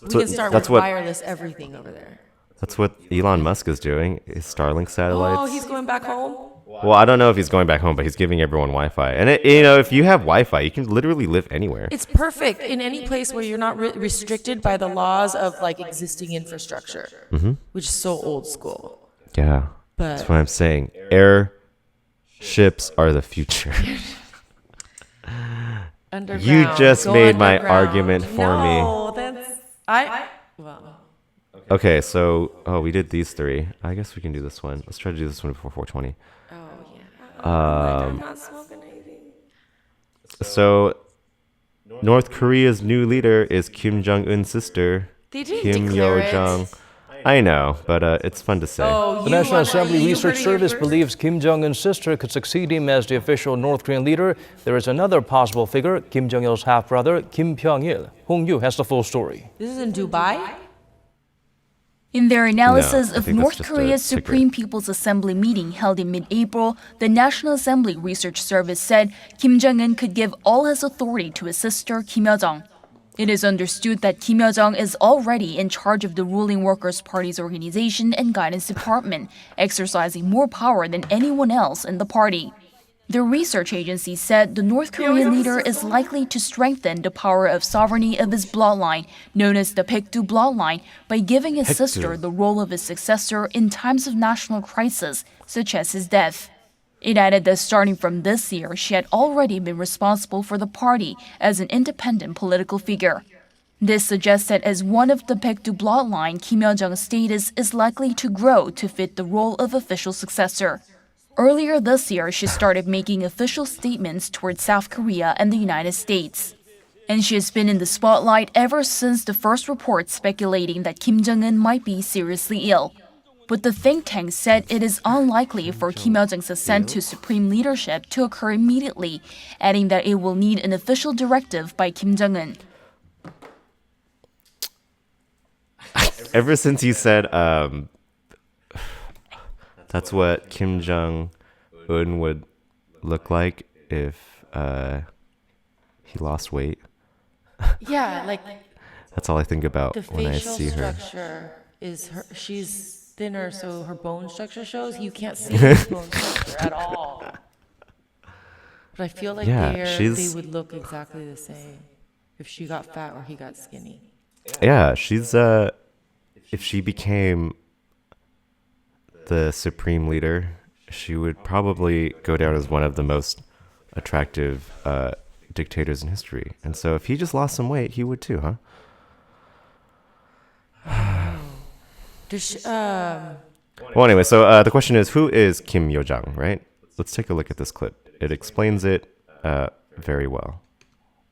We can start with wireless everything over there. That's what Elon Musk is doing. His Starlink satellites. Oh, he's going back home. Well, I don't know if he's going back home, but he's giving everyone Wi-Fi. And if you have Wi-Fi, you can literally live anywhere. It's perfect in any place where you're not restricted by the laws of like existing infrastructure, which is so old school. Yeah, But- that's what I'm saying. Airships are the future. Underground. You just Go made my underground. argument for me. No, that's well. Okay, so we did these three. I guess we can do this one. Let's try to do this one before 420. Oh yeah. I'm not smoking anything. So North Korea's new leader is Kim Jong-un's sister, They didn't Kim declare Yo-jong. it. I know, but it's fun to say. Oh, The National Assembly Research Service believes Kim Jong-un's sister could succeed him as the official North Korean leader. There is another possible figure, Kim Jong-il's half-brother, Kim Pyong-il. Hong Yu has the full story. This is in Dubai? In their analysis No, I of think that's North just a Korea's secret. Supreme People's Assembly meeting held in mid-April, the National Assembly Research Service said Kim Jong-un could give all his authority to his sister Kim Yo-jong. It is understood that Kim Yo-jong is already in charge of the ruling Workers' Party's organization and guidance department, exercising more power than anyone else in the party. The research agency said the North Korean leader is likely to strengthen the power of sovereignty of his bloodline, known as the Baekdu bloodline, by giving his sister the role of his successor in times of national crisis, such as his death. It added that starting from this year, she had already been responsible for the party as an independent political figure. This suggests that as one of the Baekdu bloodline, Kim Yo-jong's status is likely to grow to fit the role of official successor. Earlier this year, she started making official statements towards South Korea and the United States. And she has been in the spotlight ever since the first reports speculating that Kim Jong-un might be seriously ill. But the think tank said it is unlikely for Kim Yo-jong's ascent to supreme leadership to occur immediately, adding that it will need an official directive by Kim Jong-un. Ever since you said that's what Kim Jong-un would look like if he lost weight. Yeah, like That's all I think about the when I facial see her. structure is her. She's thinner, so her bone structure shows. You can't see her bone structure at all. But I feel like Yeah, they would look exactly the same if she got fat or he got skinny. Yeah, she's if she became the supreme leader, she would probably go down as one of the most attractive dictators in history. And so if he just lost some weight, he would too, huh? Well, anyway, so the question is, who is Kim Yo-jong, right? Let's take a look at this clip. It explains it very well.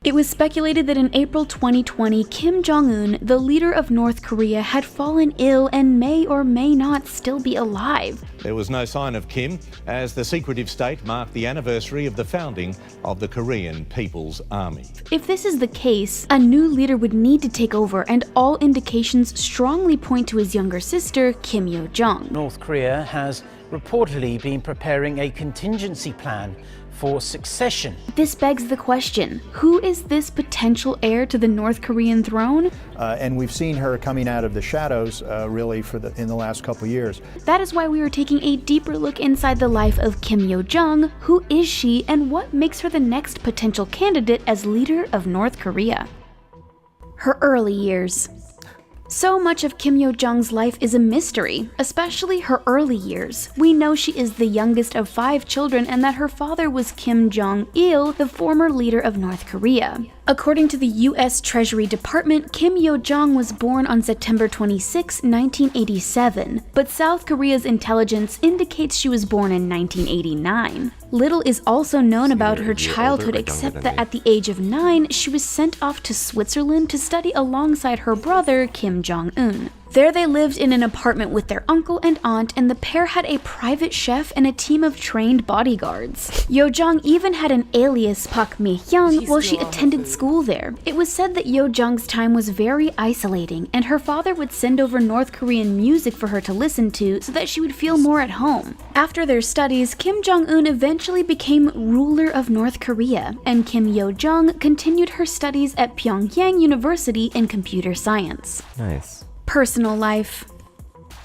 It was speculated that in April 2020, Kim Jong-un, the leader of North Korea, had fallen ill and may or may not still be alive. There was no sign of Kim as the secretive state marked the anniversary of the founding of the Korean People's Army. If this is the case, a new leader would need to take over, and all indications strongly point to his younger sister, Kim Yo-jong. North Korea has reportedly been preparing a contingency plan for succession. This begs the question, who is this potential heir to the North Korean throne? And we've seen her coming out of the shadows really in the last couple years. That is why we are taking a deeper look inside the life of Kim Yo-jong. Who is she and what makes her the next potential candidate as leader of North Korea? Her early years. So much of Kim Yo-jong's life is a mystery, especially her early years. We know she is the youngest of 5 children and that her father was Kim Jong-il, the former leader of North Korea. According to the US Treasury Department, Kim Yo-jong was born on September 26, 1987, but South Korea's intelligence indicates she was born in 1989. Little is also known about her childhood except that at the age of 9, she was sent off to Switzerland to study alongside her brother, Kim Jong-un. There they lived in an apartment with their uncle and aunt, and the pair had a private chef and a team of trained bodyguards. Yo-jong even had an alias, Pak Mi-hyung, while she attended school there. It was said that Yo-jong's time was very isolating, and her father would send over North Korean music for her to listen to so that she would feel more at home. After their studies, Kim Jong-un eventually became ruler of North Korea, and Kim Yo-jong continued her studies at Pyongyang University in computer science. Nice. Personal life.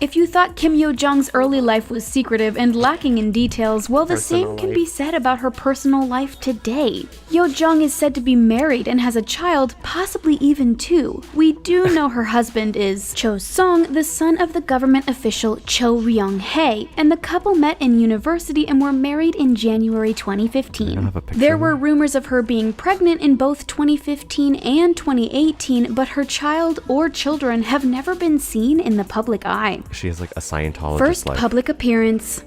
If you thought Kim Yo-jong's early life was secretive and lacking in details, well, the same can be said about her personal life today. Yo-jong is said to be married and has a child, possibly even two. We do know her husband is Cho Sung, the son of the government official Cho Ryong-hae, and the couple met in university and were married in January 2015. There were rumors of her being pregnant in both 2015 and 2018, but her child or children have never been seen in the public eye. She has like a Scientologist First life. public appearance.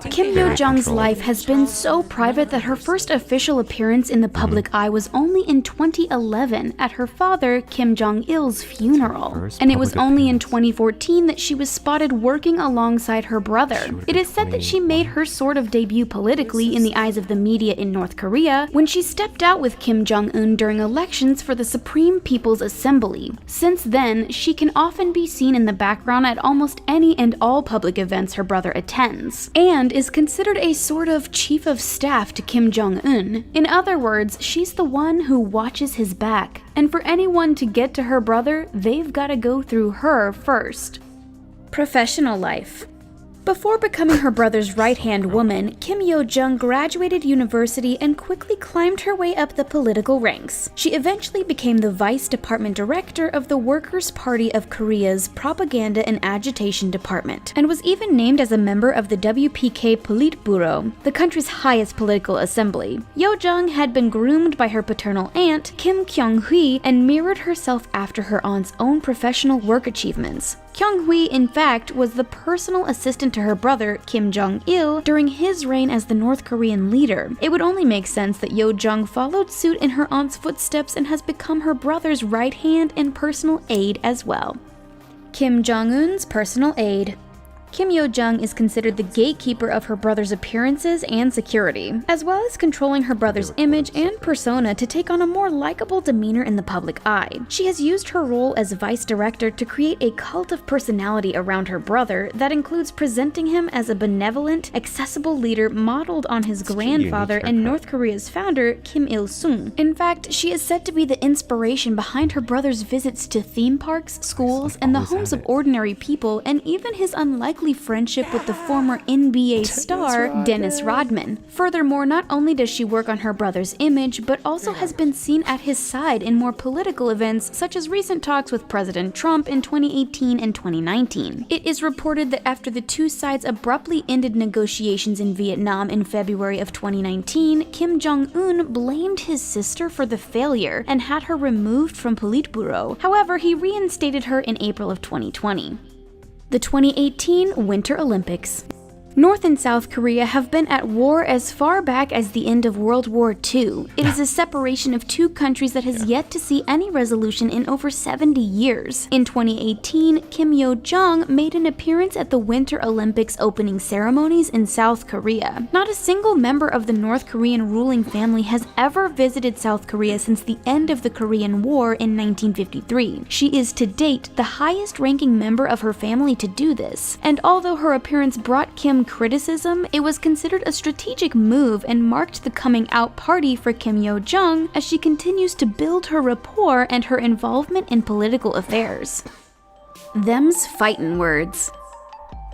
Kim Yo-jong's life has been so private that her first official appearance in the public eye was only in 2011 at her father Kim Jong-il's funeral. And it was only in 2014 that she was spotted working alongside her brother. It is said that she made her sort of debut politically in the eyes of the media in North Korea when she stepped out with Kim Jong-un during elections for the Supreme People's Assembly. Since then, she can often be seen in the background at almost any and all public events her brother attends, and is considered a sort of chief of staff to Kim Jong-un. In other words, she's the one who watches his back. And for anyone to get to her brother, they've got to go through her first. Professional life. Before becoming her brother's right-hand woman, Kim Yo-jong graduated university and quickly climbed her way up the political ranks. She eventually became the vice department director of the Workers' Party of Korea's Propaganda and Agitation Department, and was even named as a member of the WPK Politburo, the country's highest political assembly. Yo-jong had been groomed by her paternal aunt, Kim Kyung-hui, and mirrored herself after her aunt's own professional work achievements. Kyung-hui, in fact, was the personal assistant to her brother, Kim Jong-il, during his reign as the North Korean leader. It would only make sense that Yo-jong followed suit in her aunt's footsteps and has become her brother's right hand and personal aide as well. Kim Jong-un's personal aide. Kim Yo-jong is considered the gatekeeper of her brother's appearances and security, as well as controlling her brother's image and persona to take on a more likable demeanor in the public eye. She has used her role as vice director to create a cult of personality around her brother that includes presenting him as a benevolent, accessible leader modeled on his grandfather and North Korea's founder, Kim Il-sung. In fact, she is said to be the inspiration behind her brother's visits to theme parks, schools, and the homes of ordinary people, and even his unlikely friendship with the former NBA star Dennis Rodman. Furthermore, not only does she work on her brother's image, but also has been seen at his side in more political events, such as recent talks with President Trump in 2018 and 2019. It is reported that after the two sides abruptly ended negotiations in Vietnam in February of 2019, Kim Jong-un blamed his sister for the failure and had her removed from Politburo. However, he reinstated her in April of 2020. The 2018 Winter Olympics. North and South Korea have been at war as far back as the end of World War II. It is a separation of two countries that has yet to see any resolution in over 70 years. In 2018, Kim Yo-jong made an appearance at the Winter Olympics opening ceremonies in South Korea. Not a single member of the North Korean ruling family has ever visited South Korea since the end of the Korean War in 1953. She is to date the highest-ranking member of her family to do this. And although her appearance brought Kim criticism, it was considered a strategic move and marked the coming out party for Kim Yo-jong as she continues to build her rapport and her involvement in political affairs. Them's fightin' words.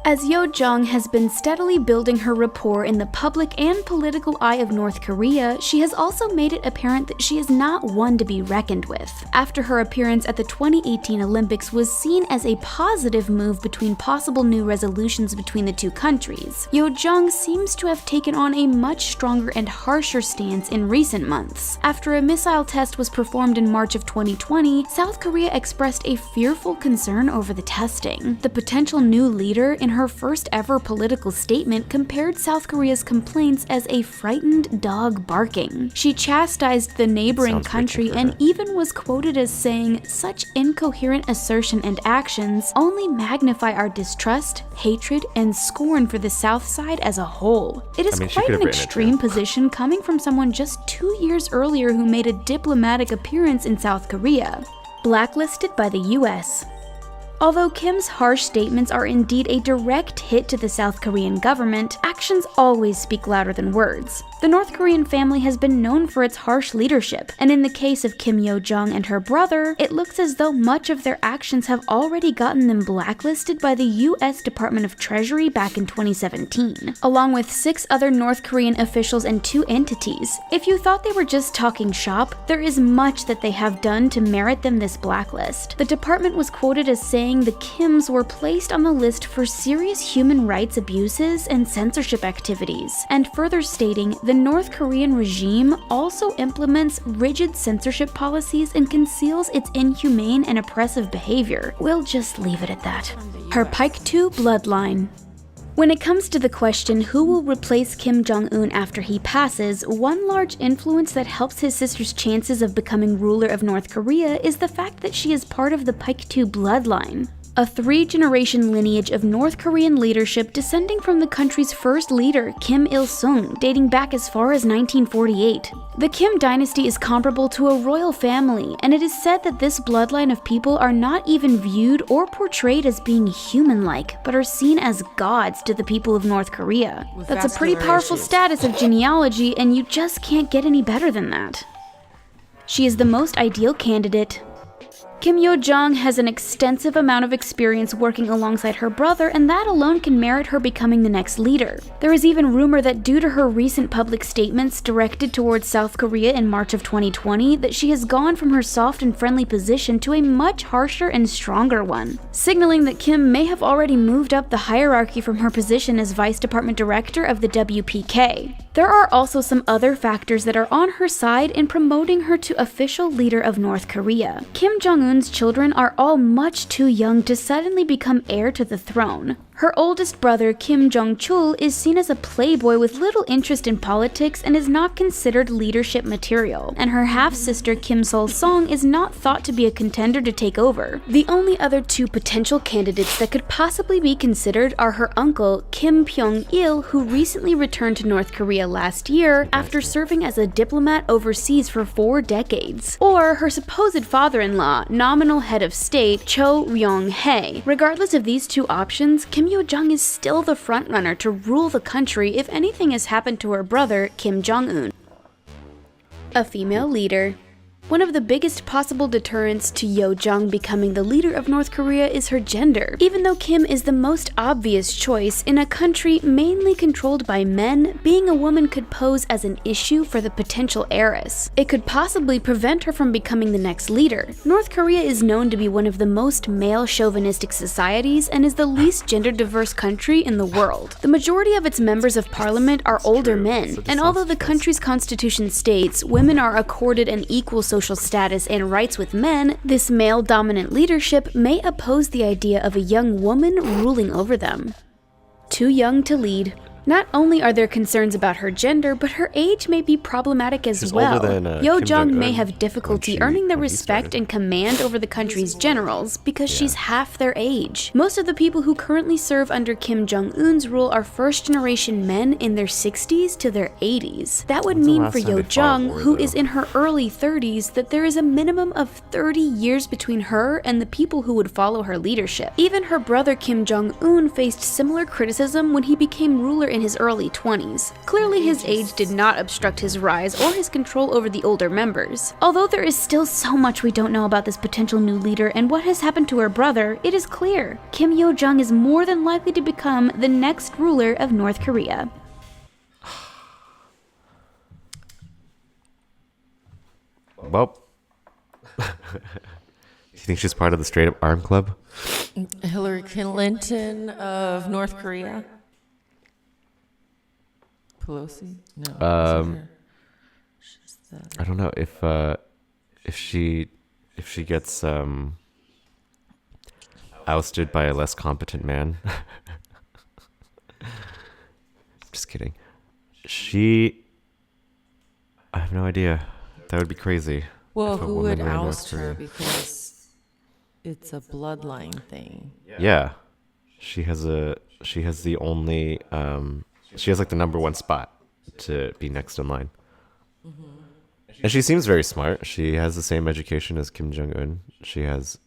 As Yo-jong has been steadily building her rapport in the public and political eye of North Korea, she has also made it apparent that she is not one to be reckoned with. After her appearance at the 2018 Olympics was seen as a positive move between possible new resolutions between the two countries, Yo-jong seems to have taken on a much stronger and harsher stance in recent months. After a missile test was performed in March of 2020, South Korea expressed a fearful concern over the testing. The potential new leader, in her first ever political statement, compared South Korea's complaints as a frightened dog barking. She chastised the neighboring country and even was quoted as saying, "Such incoherent assertion and actions only magnify our distrust, hatred, and scorn for the South side as a whole." It is quite an extreme position coming from someone just 2 years earlier who made a diplomatic appearance in South Korea. Blacklisted by the US. Although Kim's harsh statements are indeed a direct hit to the South Korean government, actions always speak louder than words. The North Korean family has been known for its harsh leadership, and in the case of Kim Yo-jong and her brother, it looks as though much of their actions have already gotten them blacklisted by the US Department of Treasury back in 2017, along with 6 other North Korean officials and 2 entities. If you thought they were just talking shop, there is much that they have done to merit them this blacklist. The department was quoted as saying the Kims were placed on the list for serious human rights abuses and censorship activities, and further stating the North Korean regime also implements rigid censorship policies and conceals its inhumane and oppressive behavior. We'll just leave it at that. Her Pike 2 bloodline. When it comes to the question who will replace Kim Jong-un after he passes, one large influence that helps his sister's chances of becoming ruler of North Korea is the fact that she is part of the Pike 2 bloodline, a 3-generation lineage of North Korean leadership descending from the country's first leader, Kim Il-sung, dating back as far as 1948. The Kim dynasty is comparable to a royal family, and it is said that this bloodline of people are not even viewed or portrayed as being human-like, but are seen as gods to the people of North Korea. That's a pretty powerful status of genealogy, and you just can't get any better than that. She is the most ideal candidate. Kim Yo-jong has an extensive amount of experience working alongside her brother, and that alone can merit her becoming the next leader. There is even rumor that due to her recent public statements directed towards South Korea in March of 2020, that she has gone from her soft and friendly position to a much harsher and stronger one, signaling that Kim may have already moved up the hierarchy from her position as Vice Department Director of the WPK. There are also some other factors that are on her side in promoting her to official leader of North Korea. Kim Jong-un's children are all much too young to suddenly become heir to the throne. Her oldest brother, Kim Jong-chul, is seen as a playboy with little interest in politics and is not considered leadership material, and her half-sister, Kim Sol-song, is not thought to be a contender to take over. The only other 2 potential candidates that could possibly be considered are her uncle, Kim Pyong-il, who recently returned to North Korea last year after serving as a diplomat overseas for 4 decades, or her supposed father-in-law, nominal head of state, Cho Ryong-hae. Regardless of these 2 options, Kim Yo-jong is still the frontrunner to rule the country if anything has happened to her brother, Kim Jong-un. A female leader. One of the biggest possible deterrents to Yo-jong becoming the leader of North Korea is her gender. Even though Kim is the most obvious choice, in a country mainly controlled by men, being a woman could pose as an issue for the potential heiress. It could possibly prevent her from becoming the next leader. North Korea is known to be one of the most male chauvinistic societies and is the least gender-diverse country in the world. The majority of its members of parliament are older men, and although the country's constitution states women are accorded an equal social status and rights with men, this male-dominant leadership may oppose the idea of a young woman ruling over them. Too young to lead. Not only are there concerns about her gender, but her age may be problematic as well. Yo-jong may have difficulty earning the respect and command over the country's generals because she's half their age. Most of the people who currently serve under Kim Jong-un's rule are first-generation men in their 60s to their 80s. That would mean for Yo-jong, who is in her early 30s, that there is a minimum of 30 years between her and the people who would follow her leadership. Even her brother Kim Jong-un faced similar criticism when he became ruler in his early 20s. Clearly, his age did not obstruct his rise or his control over the older members. Although there is still so much we don't know about this potential new leader and what has happened to her brother, it is clear Kim Yo-jong is more than likely to become the next ruler of North Korea. Well, do you think she's part of the straight up arm club? Hillary Clinton of North Korea. Pelosi? No. I don't know if she gets ousted by a less competent man. Just kidding. I have no idea. That would be crazy. Well, who would oust her because it's a bloodline thing? Yeah. She has the only she has like the number 1 spot to be next in line. Mm-hmm. And she seems very smart. She has the same education as Kim Jong-un. She has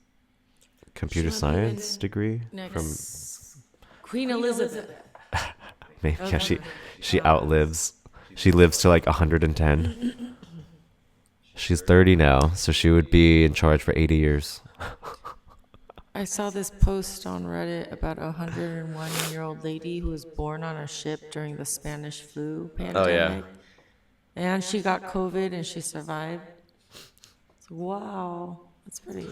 computer science degree from Queen Elizabeth. Maybe yeah, she outlives. She lives to like 110. She's 30 now, so she would be in charge for 80 years. I saw this post on Reddit about a 101-year-old lady who was born on a ship during the Spanish flu pandemic. Oh yeah. And she got COVID and she survived. So, wow, that's pretty.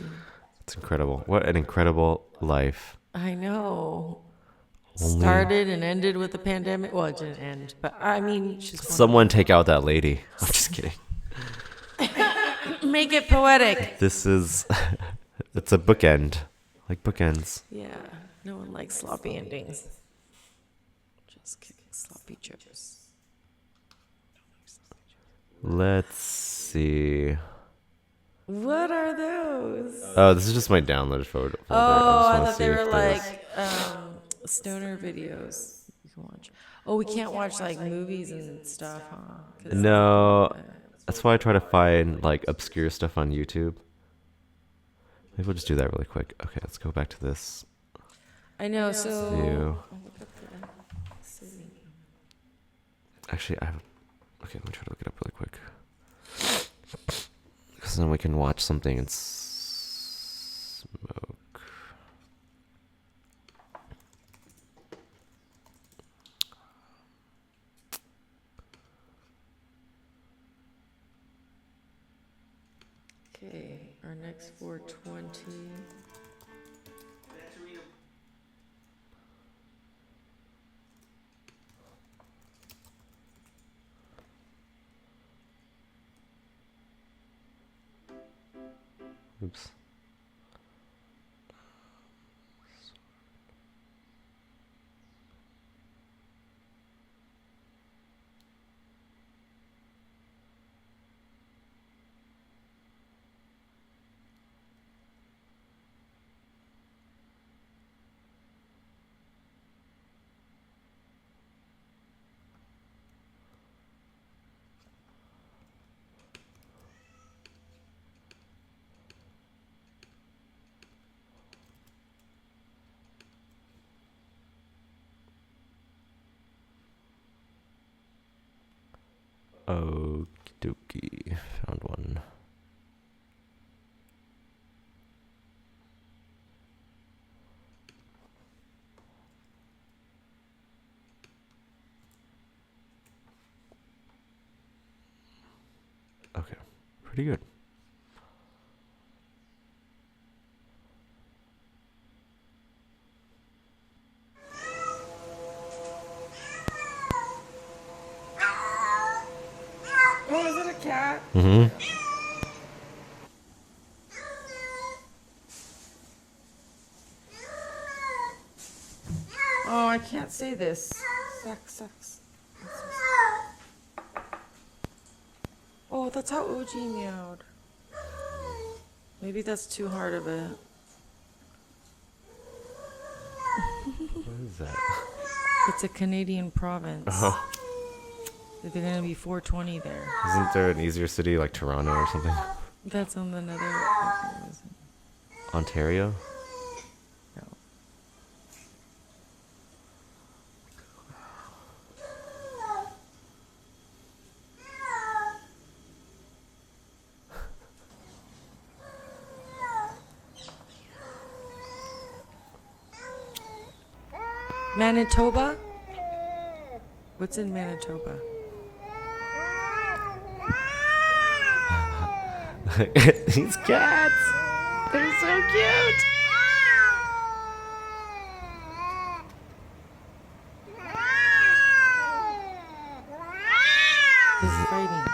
It's incredible. What an incredible life. I know. Only- Started and ended with the pandemic. Well, it didn't end, but I mean, she's. Someone take out that lady. I'm just kidding. Make it poetic. This is, it's a bookend, like bookends. Yeah, no one likes sloppy endings. Just kidding, sloppy jokes. Let's see. What are those? Oh, this is just my downloaded photo. Oh, I thought they were like stoner videos you can watch. Oh, we can't watch like movies and stuff, huh? No, that's why I try to find like obscure stuff on YouTube. Maybe we'll just do that really quick. Okay, let's go back to this. I know, so. View. Actually, okay, let me try to look it up really quick. Because then we can watch something and smoke. Okay, our next 420. Oops. Okie dokie, found one. Okay, pretty good. Oh, is it a cat? Mm-hmm. Oh, I can't say this. Sucks. Oh, that's how OG meowed. Maybe that's too hard of a. What is that? It's a Canadian province. Oh. They're gonna be 420 there. Isn't there an easier city like Toronto or something? That's on another. Ontario? No. Manitoba? What's in Manitoba? These cats! They're so cute! He's fighting.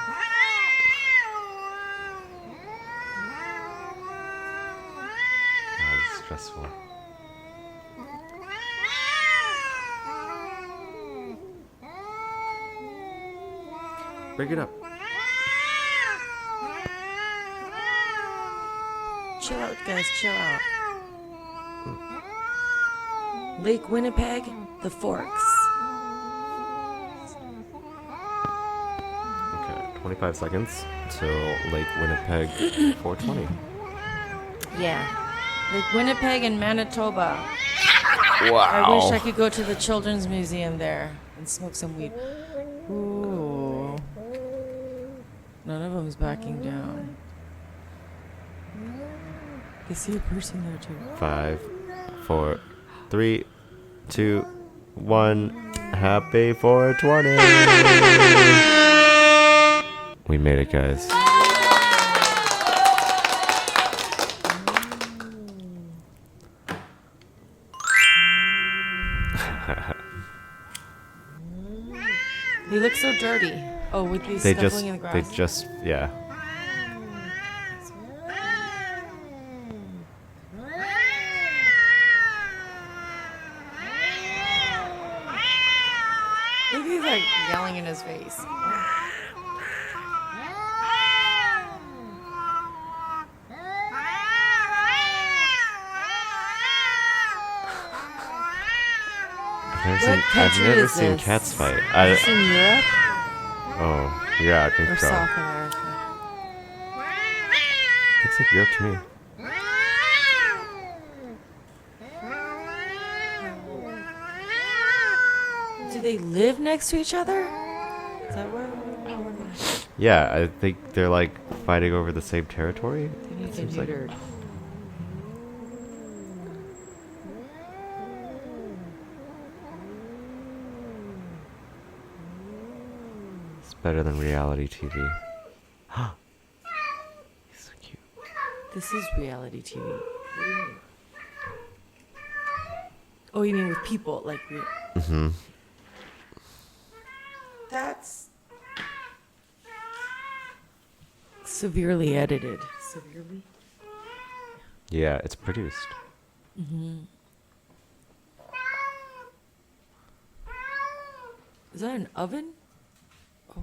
That was stressful. Break it up. Chill out, guys, chill out. Lake Winnipeg, the Forks. Okay, 25 seconds till Lake Winnipeg 420. Yeah. Lake Winnipeg and Manitoba. Wow. I wish I could go to the Children's Museum there. and smoke some weed. Ooh. None of them's backing down. I see a person there too. 5, 4, 3, 2, 1. Happy 420. We made it, guys. They look so dirty. Oh, with these scuffling in the grass. They just, yeah. Look, he's like yelling in his face. I've never seen cats fight. Is this in Europe? Oh, yeah, I think Or so. South America? Looks like Europe to me. Do they live next to each other? Is that what? Yeah, I think they're like fighting over the same territory. It seems like. It's better than reality TV. He's so cute. This is reality TV. What do you mean? Oh, you mean with people like? Mm-hmm. That's severely edited. Severely? Yeah, it's produced. Mm-hmm. Is that an oven? Oh.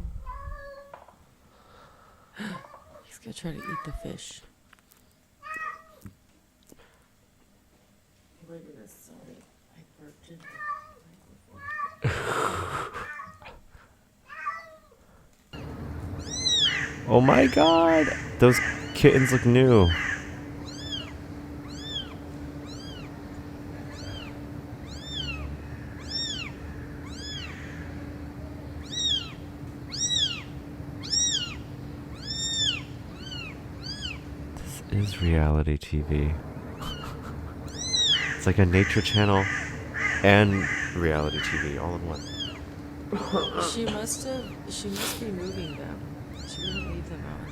He's gonna try to eat the fish. Oh my goodness, sorry. I burped in Oh my god! Those kittens look new. This is reality TV. It's like a nature channel and reality TV all in one. She must be moving them. She wouldn't leave them out.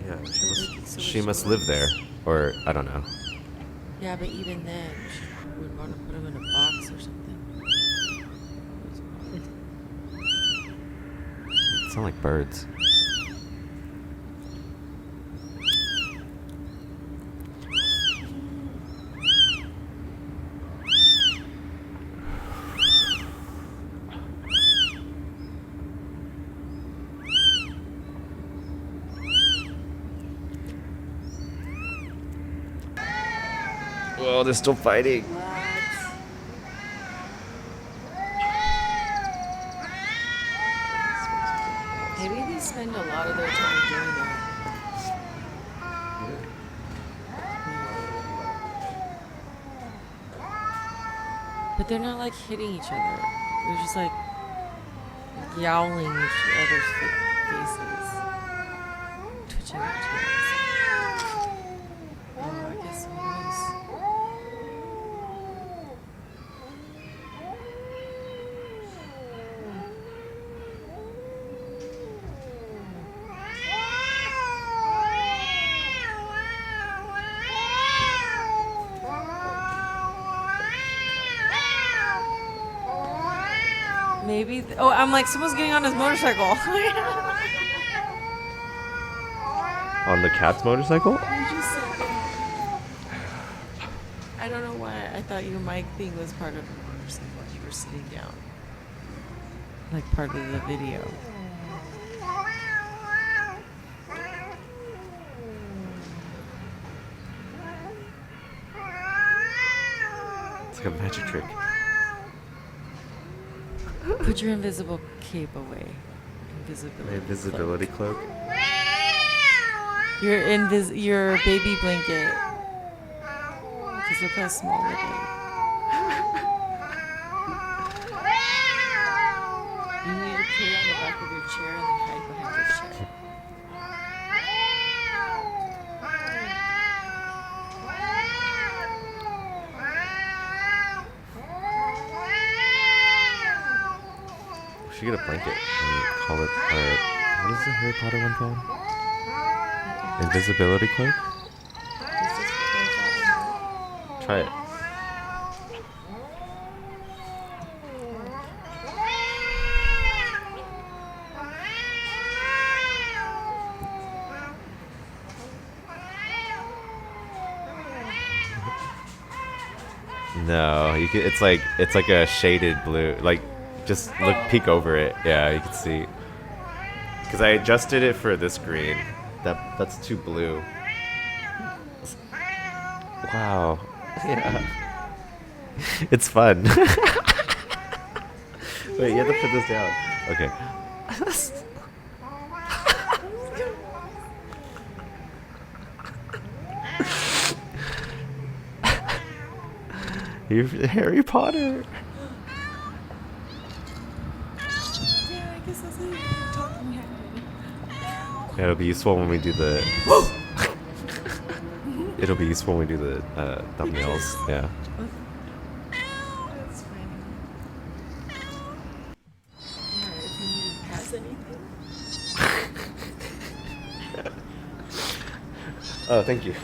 Yeah, she must live there. Or, I don't know. Yeah, but even then, she would want to put them in a box or something. They sound like birds. Oh, they're still fighting. Maybe they spend a lot of their time doing that. But they're not like hitting each other. They're just like yowling each other's faces. Twitching their tails. Oh, I guess who knows? Maybe. Oh, I'm like, someone's getting on his motorcycle. On the cat's motorcycle? I don't know why I thought your mic thing was part of the motorcycle. You were sitting down. Like part of the video. It's like a magic trick. Put your invisible cape away. My invisibility cloak. Your baby blanket. Because look how small it is. put it on the back of your chair and then hide behind your chair. We should get a blanket and call it our, what is the Harry Potter one called? Invisibility cloak? Try it. No, you can, it's like a shaded blue. Like, just look, peek over it. Yeah, you can see. Because I adjusted it for this green. That's too blue. Wow. Yeah. It's fun. Wait, you have to put this down. Okay. You're Harry Potter. Yeah, I guess that's like talking head. Yeah, it'll be useful when we do the. It'll be useful when we do the thumbnails. Yeah. That's funny. Yeah, if you need to pass anything. Oh, thank you.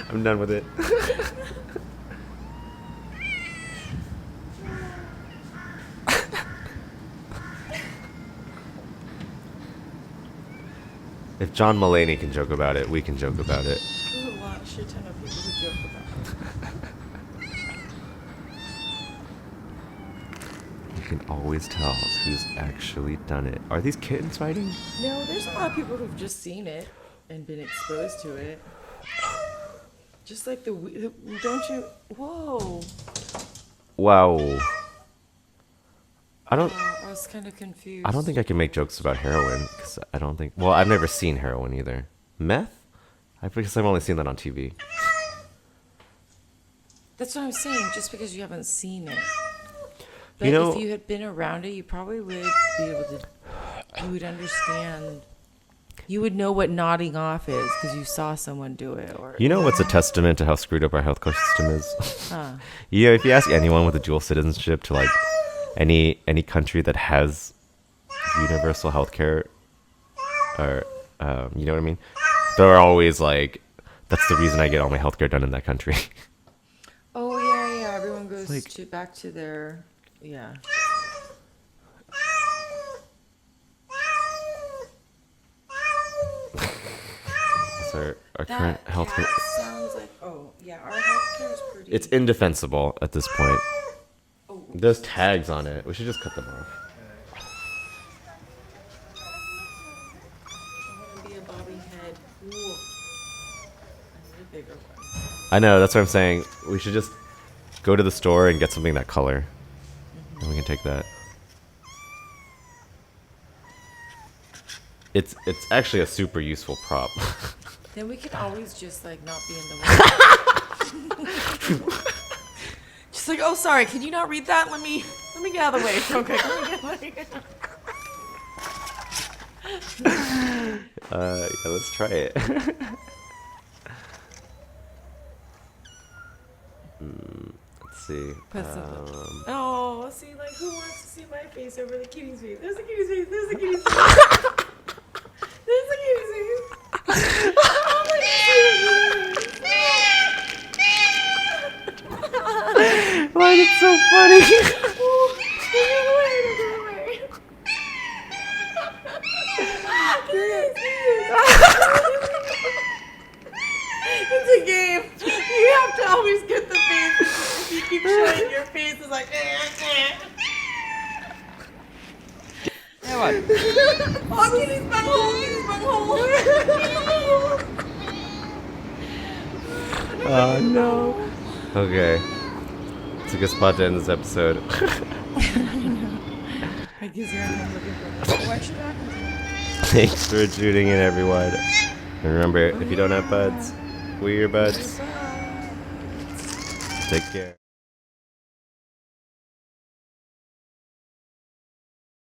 I'm done with it. If John Mulaney can joke about it, we can joke about it. There's a lot, shit ton of people who joke about it. You can always tell who's actually done it. Are these kittens fighting? No, there's a lot of people who've just seen it and been exposed to it. Just like don't you? Whoa. Wow. I was kind of confused. I don't think I can make jokes about heroin because I don't think. Well, I've never seen heroin either. Meth? Because I've only seen that on TV. That's what I'm saying. Just because you haven't seen it, but You know- if you had been around it, you probably would be able to. You would understand. You would know what nodding off is because you saw someone do it. Or You know what's a testament to how screwed up our healthcare system is? Huh. Yeah, if you ask anyone with a dual citizenship to like any country that has universal healthcare, or you know what I mean, they're always like, "That's the reason I get all my healthcare done in that country." Oh yeah. Everyone goes Like- back to their yeah. So our current healthcare. Sounds like our healthcare is pretty. It's indefensible at this point. There's tags on it. We should just cut them off. I want to be a bobby head. Ooh. I need a bigger one. I know, that's what I'm saying. We should just go to the store and get something that color. And we can take that. It's actually a super useful prop. Then we can always just like not be in the way. Just like, oh sorry, can you not read that? Let me get out of the way real quick. Yeah, let's try it. Let's see. Oh, see, like who wants to see my face over the kitty's face? There's the kitty's face. There's the kitty's face. There's the kitty's face. Oh my God. Why is it so funny? It's a game. You have to always get the face. If you keep showing your face, it's like. Come on. Oh, kitty's bunghole. Kitty's bunghole. Oh no. Okay. It's a good spot to end this episode. I guess you're looking for watch back. Thanks for tuning in, everyone. And remember, if you don't have buds, we're your buds. Take care.